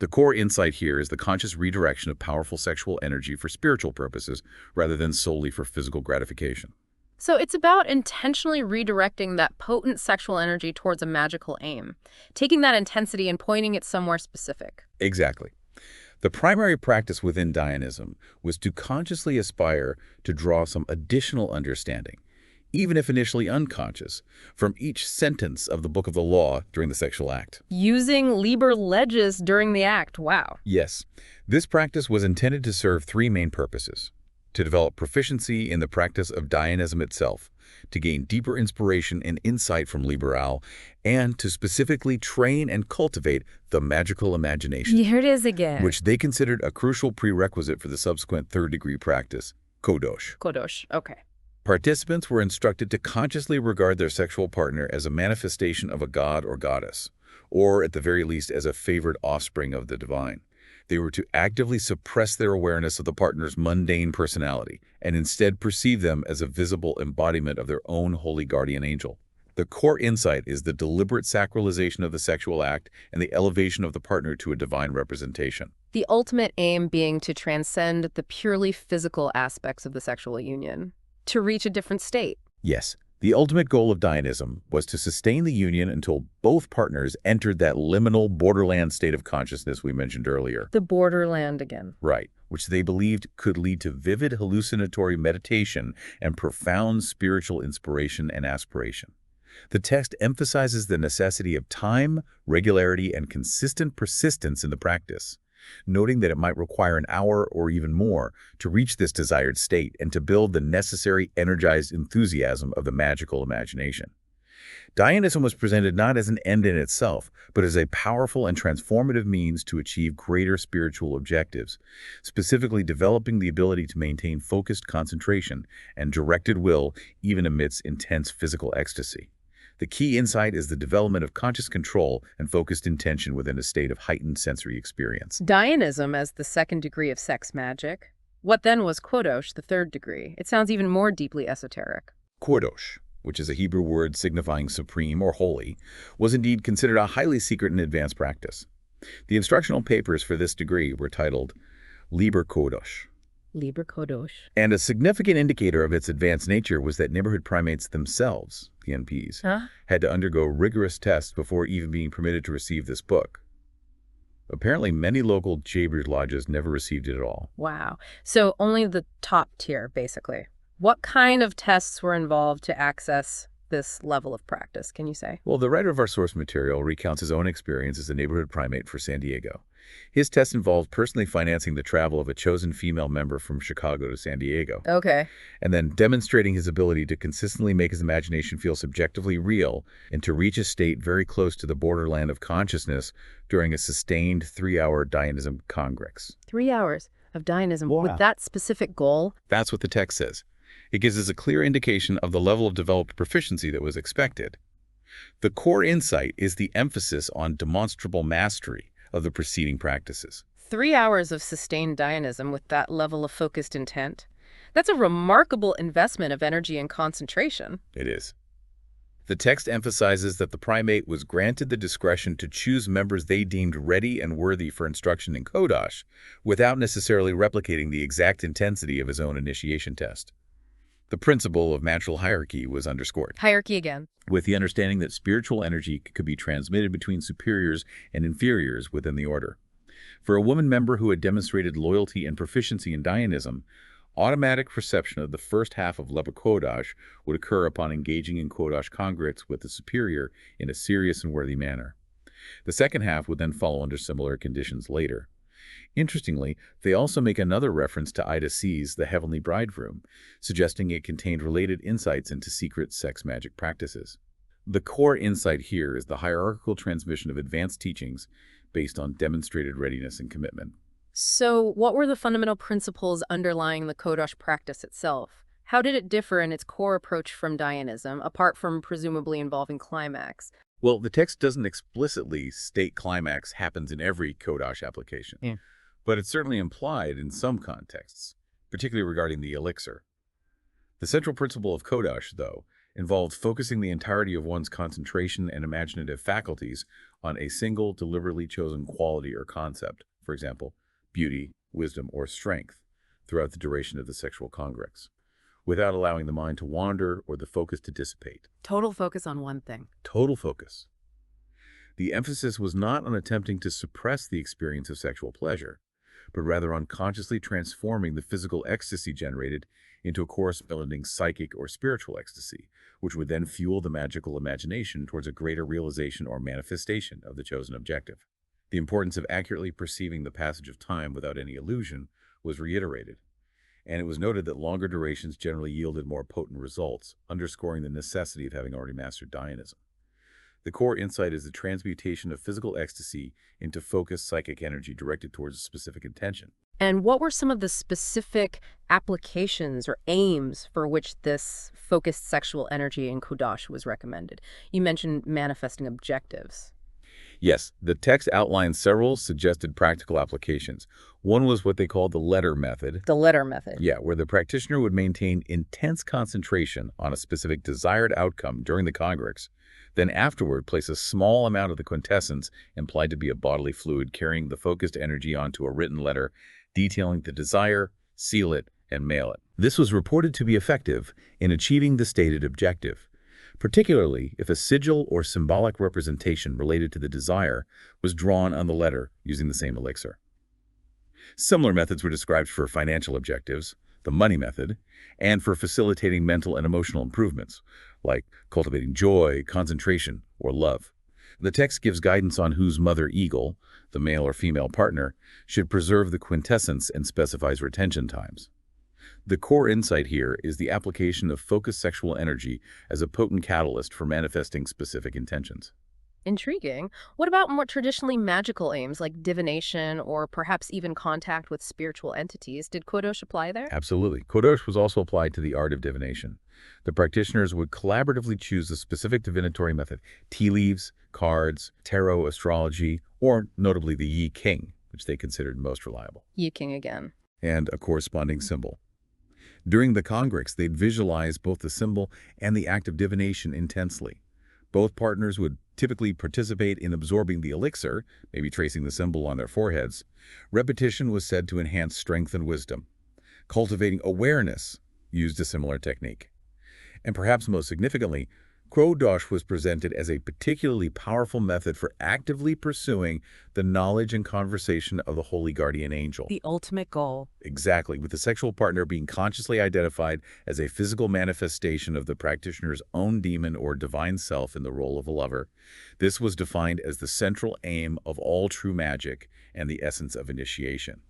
The core insight here is the conscious redirection of powerful sexual energy for spiritual purposes rather than solely for physical gratification. So it's about intentionally redirecting that potent sexual energy towards a magical aim, taking that intensity and pointing it somewhere specific. Exactly. The primary practice within Dionism was to consciously aspire to draw some additional understanding, even if initially unconscious, from each sentence of the Book of the Law during the sexual act. Using Liber Legis during the act, wow. Yes, this practice was intended to serve three main purposes: to develop proficiency in the practice of Dionism itself, to gain deeper inspiration and insight from Liberal, and to specifically train and cultivate the magical imagination, Here it is again. which they considered a crucial prerequisite for the subsequent third-degree practice, Kodosh. Kodosh, okay. Participants were instructed to consciously regard their sexual partner as a manifestation of a god or goddess, or at the very least as a favored offspring of the divine. They were to actively suppress their awareness of the partner's mundane personality and instead perceive them as a visible embodiment of their own holy guardian angel. The core insight is the deliberate sacralization of the sexual act and the elevation of the partner to a divine representation. The ultimate aim being to transcend the purely physical aspects of the sexual union, to reach a different state. Yes, the ultimate goal of Dionism was to sustain the union until both partners entered that liminal borderland state of consciousness we mentioned earlier. The borderland again. Right, which they believed could lead to vivid hallucinatory meditation and profound spiritual inspiration and aspiration. The text emphasizes the necessity of time, regularity, and consistent persistence in the practice, noting that it might require an hour or even more to reach this desired state and to build the necessary energized enthusiasm of the magical imagination. Dionism was presented not as an end in itself, but as a powerful and transformative means to achieve greater spiritual objectives, specifically developing the ability to maintain focused concentration and directed will even amidst intense physical ecstasy. The key insight is the development of conscious control and focused intention within a state of heightened sensory experience. Dionism as the second degree of sex magic. What then was Kodosh, the third degree? It sounds even more deeply esoteric. Kodosh, which is a Hebrew word signifying supreme or holy, was indeed considered a highly secret and advanced practice. The instructional papers for this degree were titled Liber Kodosh. Liber Kodosh. And a significant indicator of its advanced nature was that neighborhood primates themselves, the NPs, had to undergo rigorous tests before even being permitted to receive this book. Apparently, many local G.B.G lodges never received it at all. Wow. So only the top tier, basically. What kind of tests were involved to access this level of practice, can you say? Well, the writer of our source material recounts his own experience as a neighborhood primate for San Diego. His test involved personally financing the travel of a chosen female member from Chicago to San Diego. Okay. And then demonstrating his ability to consistently make his imagination feel subjectively real and to reach a state very close to the borderland of consciousness during a sustained 3-hour Dionism congress. 3 hours of Dionism Wow. with that specific goal? That's what the text says. It gives us a clear indication of the level of developed proficiency that was expected. The core insight is the emphasis on demonstrable mastery of the preceding practices. 3 hours of sustained Dionism with that level of focused intent? That's a remarkable investment of energy and concentration. It is. The text emphasizes that the primate was granted the discretion to choose members they deemed ready and worthy for instruction in Kodosh, without necessarily replicating the exact intensity of his own initiation test. The principle of natural hierarchy was underscored, Hierarchy again. with the understanding that spiritual energy could be transmitted between superiors and inferiors within the order. For a woman member who had demonstrated loyalty and proficiency in Dionism, automatic reception of the first half of Lepa Kodosh would occur upon engaging in Kodosh congrets with the superior in a serious and worthy manner. The second half would then follow under similar conditions later. Interestingly, they also make another reference to Ida C's The Heavenly Bridegroom, suggesting it contained related insights into secret sex magic practices. The core insight here is the hierarchical transmission of advanced teachings based on demonstrated readiness and commitment. So what were the fundamental principles underlying the Kodosh practice itself? How did it differ in its core approach from Dionism, apart from presumably involving climax? Well, the text doesn't explicitly state climax happens in every Kodosh application, Yeah. but it's certainly implied in some contexts, particularly regarding the elixir. The central principle of Kodosh, though, involved focusing the entirety of one's concentration and imaginative faculties on a single, deliberately chosen quality or concept, for example, beauty, wisdom, or strength, throughout the duration of the sexual congress, without allowing the mind to wander or the focus to dissipate. Total focus on one thing. Total focus. The emphasis was not on attempting to suppress the experience of sexual pleasure, but rather on consciously transforming the physical ecstasy generated into a corresponding psychic or spiritual ecstasy, which would then fuel the magical imagination towards a greater realization or manifestation of the chosen objective. The importance of accurately perceiving the passage of time without any illusion was reiterated, and it was noted that longer durations generally yielded more potent results, underscoring the necessity of having already mastered Dionism. The core insight is the transmutation of physical ecstasy into focused psychic energy directed towards a specific intention. And what were some of the specific applications or aims for which this focused sexual energy in Kodosh was recommended? You mentioned manifesting objectives. Yes, the text outlines several suggested practical applications. One was what they called the letter method. The letter method. Yeah, where the practitioner would maintain intense concentration on a specific desired outcome during the congress, then afterward place a small amount of the quintessence, implied to be a bodily fluid, carrying the focused energy onto a written letter, detailing the desire, seal it, and mail it. This was reported to be effective in achieving the stated objective, particularly if a sigil or symbolic representation related to the desire was drawn on the letter using the same elixir. Similar methods were described for financial objectives, the money method, and for facilitating mental and emotional improvements, like cultivating joy, concentration, or love. The text gives guidance on whose mother eagle, the male or female partner, should preserve the quintessence and specifies retention times. The core insight here is the application of focused sexual energy as a potent catalyst for manifesting specific intentions. Intriguing. What about more traditionally magical aims like divination or perhaps even contact with spiritual entities? Did Kodosh apply there? Absolutely. Kodosh was also applied to the art of divination. The practitioners would collaboratively choose a specific divinatory method, tea leaves, cards, tarot, astrology, or notably the Yi King, which they considered most reliable, Yi King again. and a corresponding symbol. During the congress, they'd visualize both the symbol and the act of divination intensely. Both partners would typically participate in absorbing the elixir, maybe tracing the symbol on their foreheads. Repetition was said to enhance strength and wisdom. Cultivating awareness used a similar technique. And perhaps most significantly, Kodosh was presented as a particularly powerful method for actively pursuing the knowledge and conversation of the holy guardian angel. The ultimate goal. Exactly, with the sexual partner being consciously identified as a physical manifestation of the practitioner's own demon or divine self in the role of a lover. This was defined as the central aim of all true magic and the essence of initiation.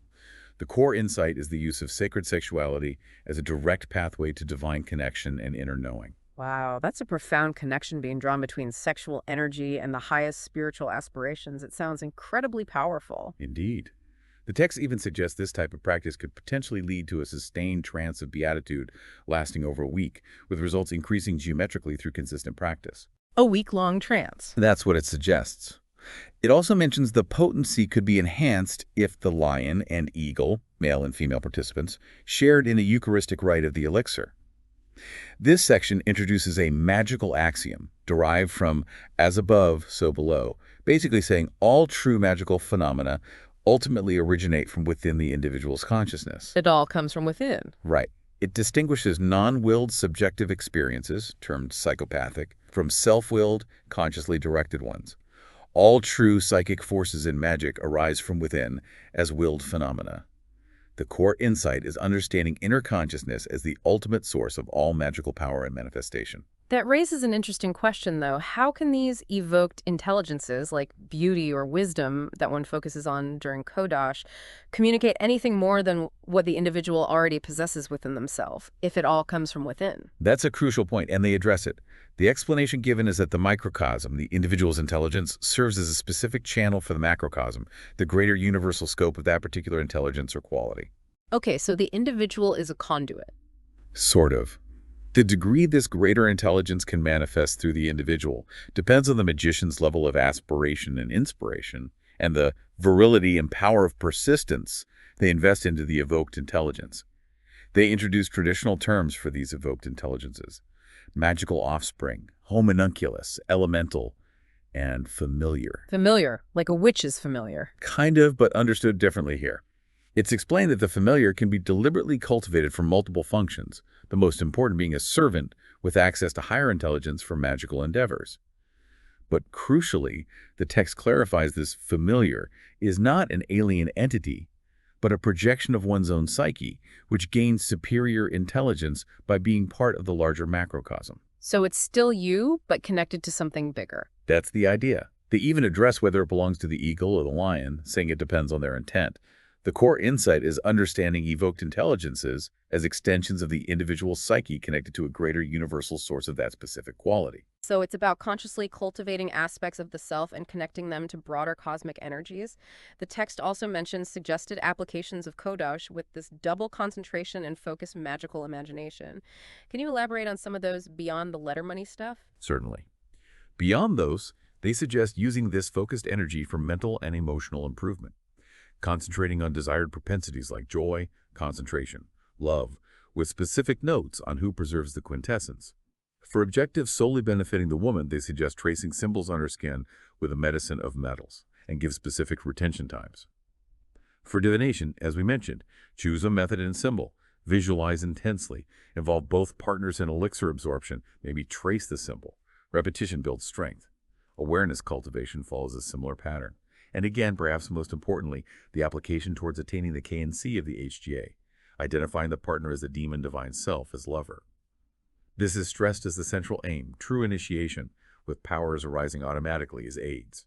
The core insight is the use of sacred sexuality as a direct pathway to divine connection and inner knowing. Wow, that's a profound connection being drawn between sexual energy and the highest spiritual aspirations. It sounds incredibly powerful. Indeed. The text even suggests this type of practice could potentially lead to a sustained trance of beatitude lasting over a week, with results increasing geometrically through consistent practice. A week-long trance. That's what it suggests. It also mentions the potency could be enhanced if the lion and eagle, male and female participants, shared in a Eucharistic rite of the elixir. This section introduces a magical axiom derived from as above, so below, basically saying all true magical phenomena ultimately originate from within the individual's consciousness. It all comes from within. Right. It distinguishes non-willed subjective experiences, termed psychopathic, from self-willed, consciously directed ones. All true psychic forces in magic arise from within as willed phenomena. The core insight is understanding inner consciousness as the ultimate source of all magical power and manifestation. That raises an interesting question, though. How can these evoked intelligences, like beauty or wisdom that one focuses on during Kodosh, communicate anything more than what the individual already possesses within themselves, if it all comes from within? That's a crucial point, and they address it. The explanation given is that the microcosm, the individual's intelligence, serves as a specific channel for the macrocosm, the greater universal scope of that particular intelligence or quality. Okay, so the individual is a conduit. Sort of. The degree this greater intelligence can manifest through the individual depends on the magician's level of aspiration and inspiration, and the virility and power of persistence they invest into the evoked intelligence. They introduce traditional terms for these evoked intelligences: magical offspring, homunculus, elemental, and familiar. Familiar, like a witch is familiar. Kind of, but understood differently here. It's explained that the familiar can be deliberately cultivated for multiple functions, the most important being a servant with access to higher intelligence for magical endeavors. But crucially, the text clarifies this familiar is not an alien entity, but a projection of one's own psyche, which gains superior intelligence by being part of the larger macrocosm. So it's still you, but connected to something bigger. That's the idea. They even address whether it belongs to the eagle or the lion, saying it depends on their intent. The core insight is understanding evoked intelligences as extensions of the individual's psyche connected to a greater universal source of that specific quality. So it's about consciously cultivating aspects of the self and connecting them to broader cosmic energies. The text also mentions suggested applications of Kodosh with this double concentration and focused magical imagination. Can you elaborate on some of those beyond the letter money stuff? Certainly. Beyond those, they suggest using this focused energy for mental and emotional improvement, concentrating on desired propensities like joy, concentration, love, with specific notes on who preserves the quintessence. For objectives solely benefiting the woman, they suggest tracing symbols on her skin with a medicine of metals and give specific retention times. For divination, as we mentioned, choose a method and symbol, visualize intensely, involve both partners in elixir absorption, maybe trace the symbol. Repetition builds strength. Awareness cultivation follows a similar pattern. And again, perhaps most importantly, the application towards attaining the K and C of the HGA, identifying the partner as the demon divine self as lover. This is stressed as the central aim, true initiation, with powers arising automatically as aids.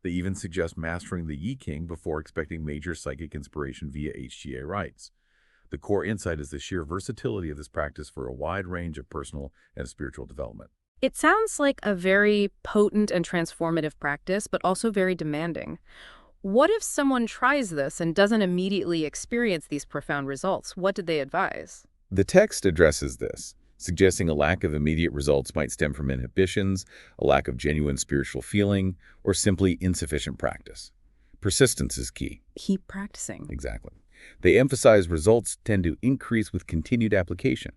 They even suggest mastering the Yi King before expecting major psychic inspiration via HGA rites. The core insight is the sheer versatility of this practice for a wide range of personal and spiritual development. It sounds like a very potent and transformative practice, but also very demanding. What if someone tries this and doesn't immediately experience these profound results? What did they advise? The text addresses this, suggesting a lack of immediate results might stem from inhibitions, a lack of genuine spiritual feeling, or simply insufficient practice. Persistence is key. Keep practicing. Exactly. They emphasize results tend to increase with continued application,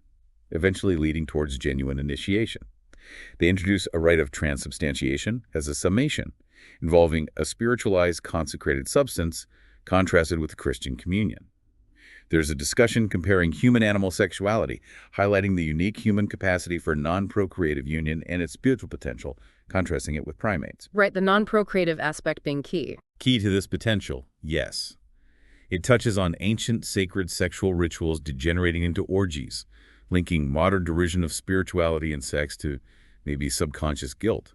eventually leading towards genuine initiation. They introduce a rite of transubstantiation as a summation, involving a spiritualized consecrated substance contrasted with the Christian communion. There's a discussion comparing human-animal sexuality, highlighting the unique human capacity for non-procreative union and its spiritual potential, contrasting it with primates. Right, the non-procreative aspect being key. Key to this potential, yes. It touches on ancient sacred sexual rituals degenerating into orgies, linking modern derision of spirituality and sex to maybe subconscious guilt.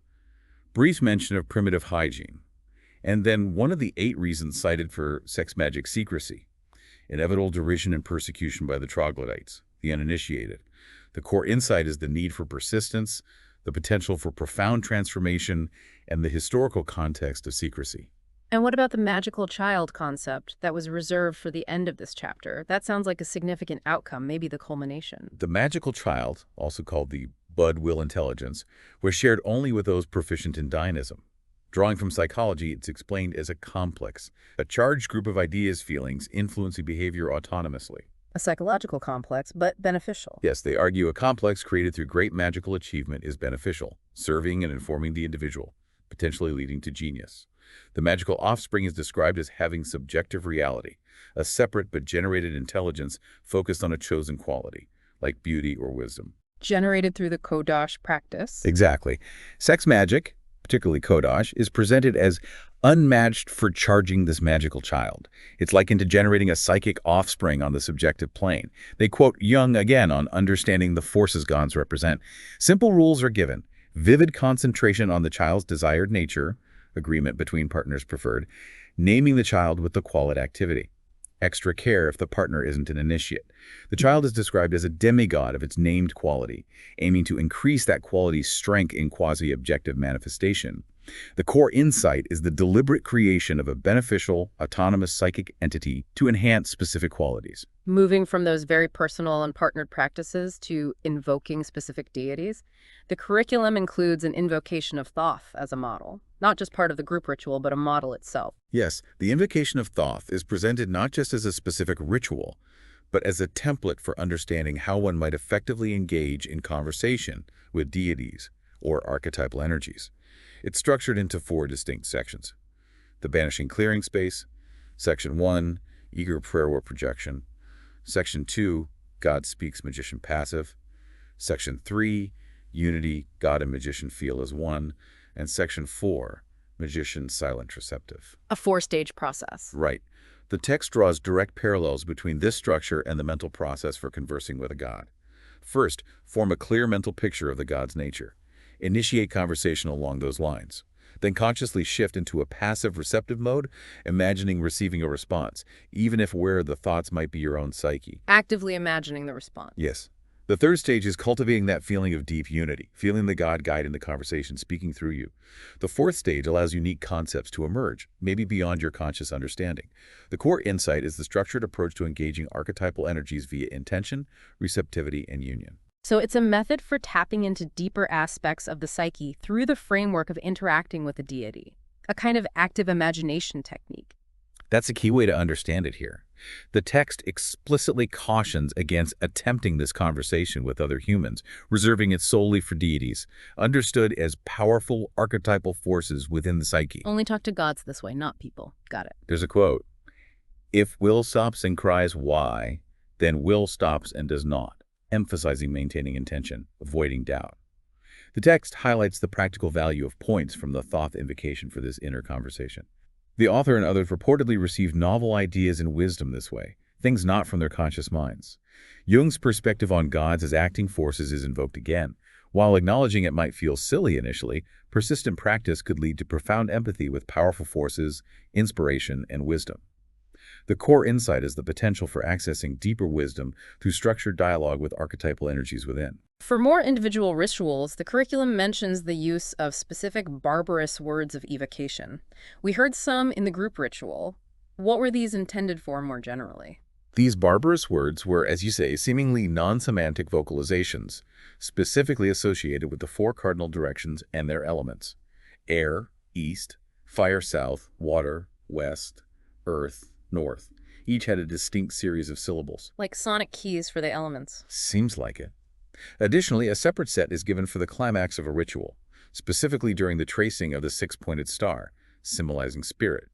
Brief mention of primitive hygiene. And then one of the 8 reasons cited for sex magic secrecy: inevitable derision and persecution by the troglodytes, the uninitiated. The core insight is the need for persistence, the potential for profound transformation, and the historical context of secrecy. And what about the magical child concept that was reserved for the end of this chapter? That sounds like a significant outcome, maybe the culmination. The magical child, also called the bud will intelligence, was shared only with those proficient in Dionism. Drawing from psychology, it's explained as a complex, a charged group of ideas, feelings, influencing behavior autonomously. A psychological complex, but beneficial. Yes, they argue a complex created through great magical achievement is beneficial, serving and informing the individual, potentially leading to genius. The magical offspring is described as having subjective reality, a separate but generated intelligence focused on a chosen quality, like beauty or wisdom. Generated through the Kodosh practice. Exactly. Sex magic, particularly Kodosh, is presented as unmatched for charging this magical child. It's likened to generating a psychic offspring on the subjective plane. They quote Jung again on understanding the forces gods represent. Simple rules are given. Vivid concentration on the child's desired nature, agreement between partners preferred, naming the child with the quality activity. Extra care if the partner isn't an initiate. The child is described as a demigod of its named quality, aiming to increase that quality's strength in quasi-objective manifestation. The core insight is the deliberate creation of a beneficial, autonomous psychic entity to enhance specific qualities. Moving from those very personal and partnered practices to invoking specific deities, the curriculum includes an invocation of Thoth as a model, not just part of the group ritual, but a model itself. Yes, the invocation of Thoth is presented not just as a specific ritual, but as a template for understanding how one might effectively engage in conversation with deities or archetypal energies. It's structured into 4 distinct sections. The Banishing Clearing Space, Section 1, Eager Prayer or Projection, Section 2, God Speaks Magician Passive, Section 3, Unity, God and Magician Feel as One, and Section 4, Magician Silent Receptive. A 4-stage process. Right. The text draws direct parallels between this structure and the mental process for conversing with a god. First, form a clear mental picture of the god's nature. Initiate conversation along those lines. Then consciously shift into a passive receptive mode, imagining receiving a response, even if where the thoughts might be your own psyche. Actively imagining the response. Yes. The third stage is cultivating that feeling of deep unity, feeling the God guiding the conversation, speaking through you. The fourth stage allows unique concepts to emerge, maybe beyond your conscious understanding. The core insight is the structured approach to engaging archetypal energies via intention, receptivity, and union. So it's a method for tapping into deeper aspects of the psyche through the framework of interacting with a deity, a kind of active imagination technique. That's a key way to understand it here. The text explicitly cautions against attempting this conversation with other humans, reserving it solely for deities, understood as powerful archetypal forces within the psyche. Only talk to gods this way, not people. Got it. There's a quote, "If will stops and cries why, then will stops and does not," emphasizing maintaining intention, avoiding doubt. The text highlights the practical value of points from the Thoth invocation for this inner conversation. The author and others reportedly received novel ideas and wisdom this way, things not from their conscious minds. Jung's perspective on gods as acting forces is invoked again. While acknowledging it might feel silly initially, persistent practice could lead to profound empathy with powerful forces, inspiration, and wisdom. The core insight is the potential for accessing deeper wisdom through structured dialogue with archetypal energies within. For more individual rituals, the curriculum mentions the use of specific barbarous words of evocation. We heard some in the group ritual. What were these intended for more generally? These barbarous words were, as you say, seemingly non-semantic vocalizations, specifically associated with the 4 cardinal directions and their elements: air, east; fire, south; water, west; earth, north. Each had a distinct series of syllables. Like sonic keys for the elements. Seems like it. Additionally, a separate set is given for the climax of a ritual, specifically during the tracing of the 6-pointed star, symbolizing spirit.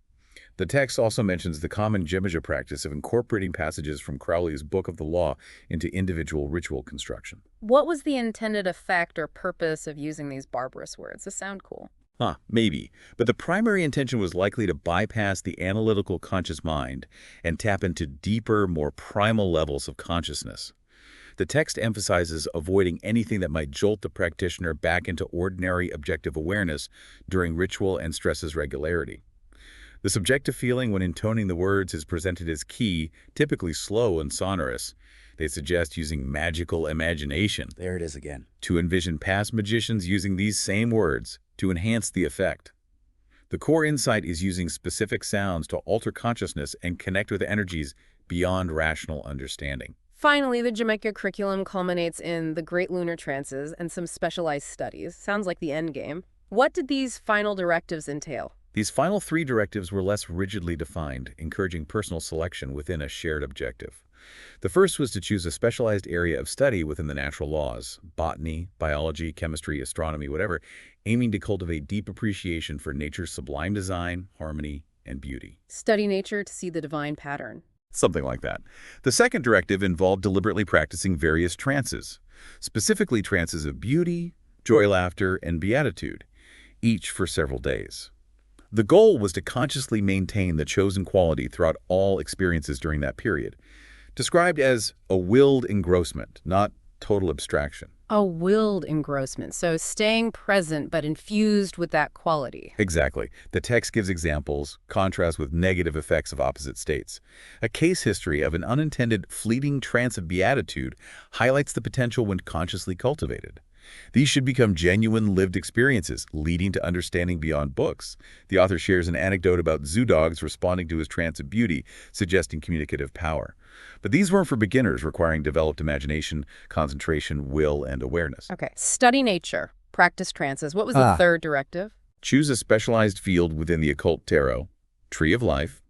The text also mentions the common G.B.G practice of incorporating passages from Crowley's Book of the Law into individual ritual construction. What was the intended effect or purpose of using these barbarous words? They sound cool. Maybe. But the primary intention was likely to bypass the analytical conscious mind and tap into deeper, more primal levels of consciousness. The text emphasizes avoiding anything that might jolt the practitioner back into ordinary objective awareness during ritual and stresses regularity. The subjective feeling when intoning the words is presented as key, typically slow and sonorous. They suggest using magical imagination. There it is again. To envision past magicians using these same words to enhance the effect. The core insight is using specific sounds to alter consciousness and connect with energies beyond rational understanding. Finally, the G.B.G curriculum culminates in the Great Lunar Trances and some specialized studies. Sounds like the end game. What did these final directives entail? These final three directives were less rigidly defined, encouraging personal selection within a shared objective. The first was to choose a specialized area of study within the natural laws, botany, biology, chemistry, astronomy, whatever, aiming to cultivate deep appreciation for nature's sublime design, harmony, and beauty. Study nature to see the divine pattern. Something like that. The second directive involved deliberately practicing various trances, specifically trances of beauty, joy, laughter, and beatitude, each for several days. The goal was to consciously maintain the chosen quality throughout all experiences during that period, described as a willed engrossment, not total abstraction. A willed engrossment, so staying present but infused with that quality. Exactly. The text gives examples, contrast with negative effects of opposite states. A case history of an unintended fleeting trance of beatitude highlights the potential when consciously cultivated. These should become genuine lived experiences, leading to understanding beyond books. The author shares an anecdote about zoo dogs responding to his trance of beauty, suggesting communicative power. But these weren't for beginners, requiring developed imagination, concentration, will, and awareness. Okay, study nature, practice trances. What was the third directive? Choose a specialized field within the occult tarot, tree of life,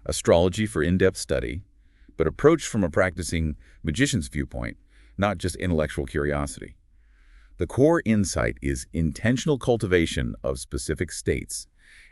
astrology for in-depth study, but approached from a practicing magician's viewpoint, not just intellectual curiosity. The core insight is intentional cultivation of specific states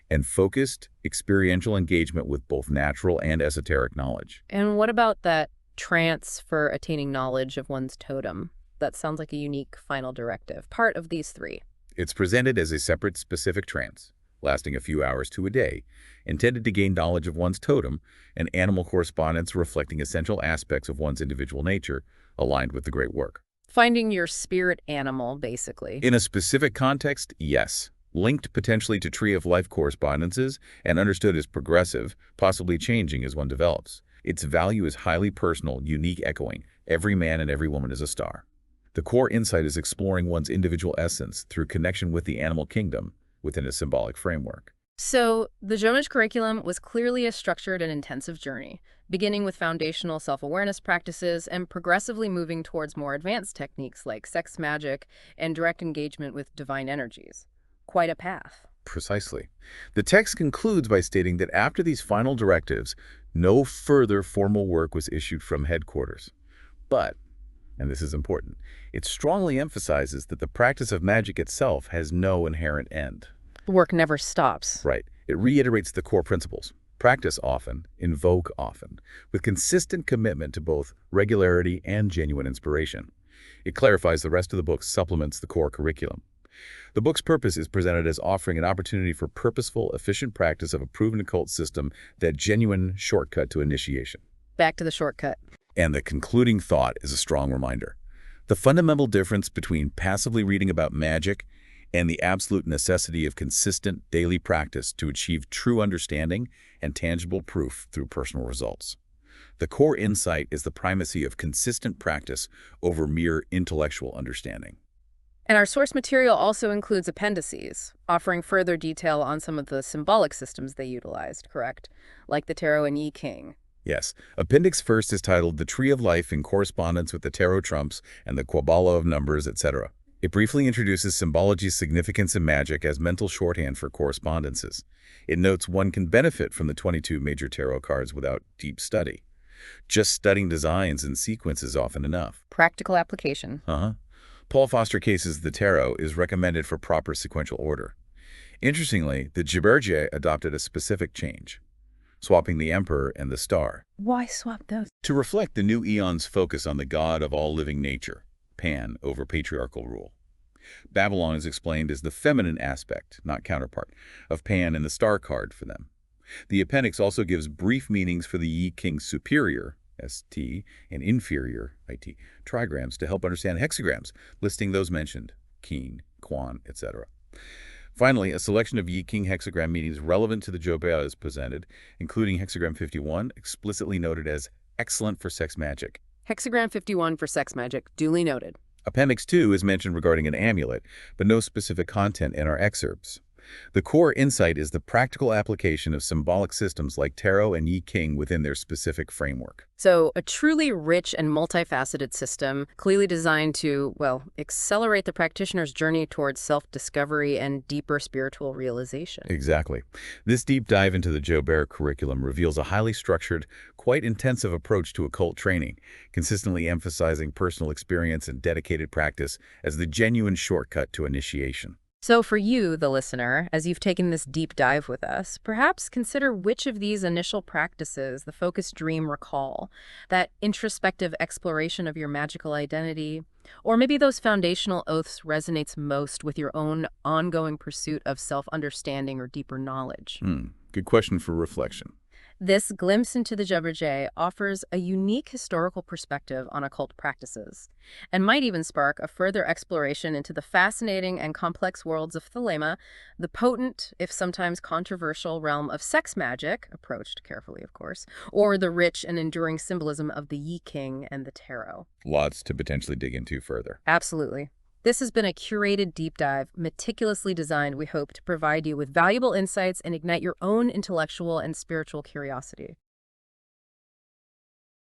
and focused experiential engagement with both natural and esoteric knowledge. And what about that trance for attaining knowledge of one's totem? That sounds like a unique final directive, part of these three. It's presented as a separate specific trance, lasting a few hours to a day, intended to gain knowledge of one's totem and animal correspondence reflecting essential aspects of one's individual nature aligned with the great work. Finding your spirit animal, basically. In a specific context, yes. Linked potentially to Tree of Life correspondences and understood as progressive, possibly changing as one develops. Its value is highly personal, unique, echoing. Every man and every woman is a star. The core insight is exploring one's individual essence through connection with the animal kingdom within a symbolic framework. So, the Jomish curriculum was clearly a structured and intensive journey, beginning with foundational self-awareness practices and progressively moving towards more advanced techniques like sex magic and direct engagement with divine energies. Quite a path. Precisely. The text concludes by stating that after these final directives, no further formal work was issued from headquarters. But, and this is important, it strongly emphasizes that the practice of magic itself has no inherent end. Work never stops. Right. It reiterates the core principles. Practice often, invoke often, with consistent commitment to both regularity and genuine inspiration. It clarifies the rest of the book, supplements the core curriculum. The book's purpose is presented as offering an opportunity for purposeful, efficient practice of a proven occult system, that genuine shortcut to initiation. Back to the shortcut. And the concluding thought is a strong reminder. The fundamental difference between passively reading about magic and the absolute necessity of consistent daily practice to achieve true understanding and tangible proof through personal results. The core insight is the primacy of consistent practice over mere intellectual understanding. And our source material also includes appendices, offering further detail on some of the symbolic systems they utilized, correct? Like the tarot and Yi-King. Yes. Appendix first is titled The Tree of Life in Correspondence with the Tarot Trumps and the Quabala of Numbers, etc. It briefly introduces symbology's significance in magic as mental shorthand for correspondences. It notes one can benefit from the 22 major tarot cards without deep study. Just studying designs and sequence is often enough. Practical application. Paul Foster Case's The Tarot is recommended for proper sequential order. Interestingly, the G.B.G. adopted a specific change, swapping the Emperor and the Star. Why swap those? To reflect the new eon's focus on the god of all living nature, Pan, over patriarchal rule. Babylon is explained as the feminine aspect, not counterpart, of Pan and the Star card for them. The appendix also gives brief meanings for the Yi-King superior, ST, and inferior, IT, trigrams to help understand hexagrams, listing those mentioned, King, Quan, etc. Finally, a selection of Yi-King hexagram meanings relevant to the Jobea is presented, including hexagram 51, explicitly noted as excellent for sex magic. Hexagram 51 for sex magic, duly noted. Appendix 2 is mentioned regarding an amulet, but no specific content in our excerpts. The core insight is the practical application of symbolic systems like tarot and Yi King within their specific framework. So a truly rich and multifaceted system, clearly designed to, well, accelerate the practitioner's journey towards self-discovery and deeper spiritual realization. Exactly. This deep dive into the Joubert curriculum reveals a highly structured, quite intensive approach to occult training, consistently emphasizing personal experience and dedicated practice as the genuine shortcut to initiation. So for you, the listener, as you've taken this deep dive with us, perhaps consider which of these initial practices, the focused dream recall, that introspective exploration of your magical identity, or maybe those foundational oaths resonates most with your own ongoing pursuit of self-understanding or deeper knowledge. Good question for reflection. This glimpse into the G.B.G. offers a unique historical perspective on occult practices, and might even spark a further exploration into the fascinating and complex worlds of thelema, the potent, if sometimes controversial, realm of sex magic, approached carefully, of course, or the rich and enduring symbolism of the Yi King and the tarot. Lots to potentially dig into further. Absolutely. This has been a curated deep dive, meticulously designed, we hope, to provide you with valuable insights and ignite your own intellectual and spiritual curiosity.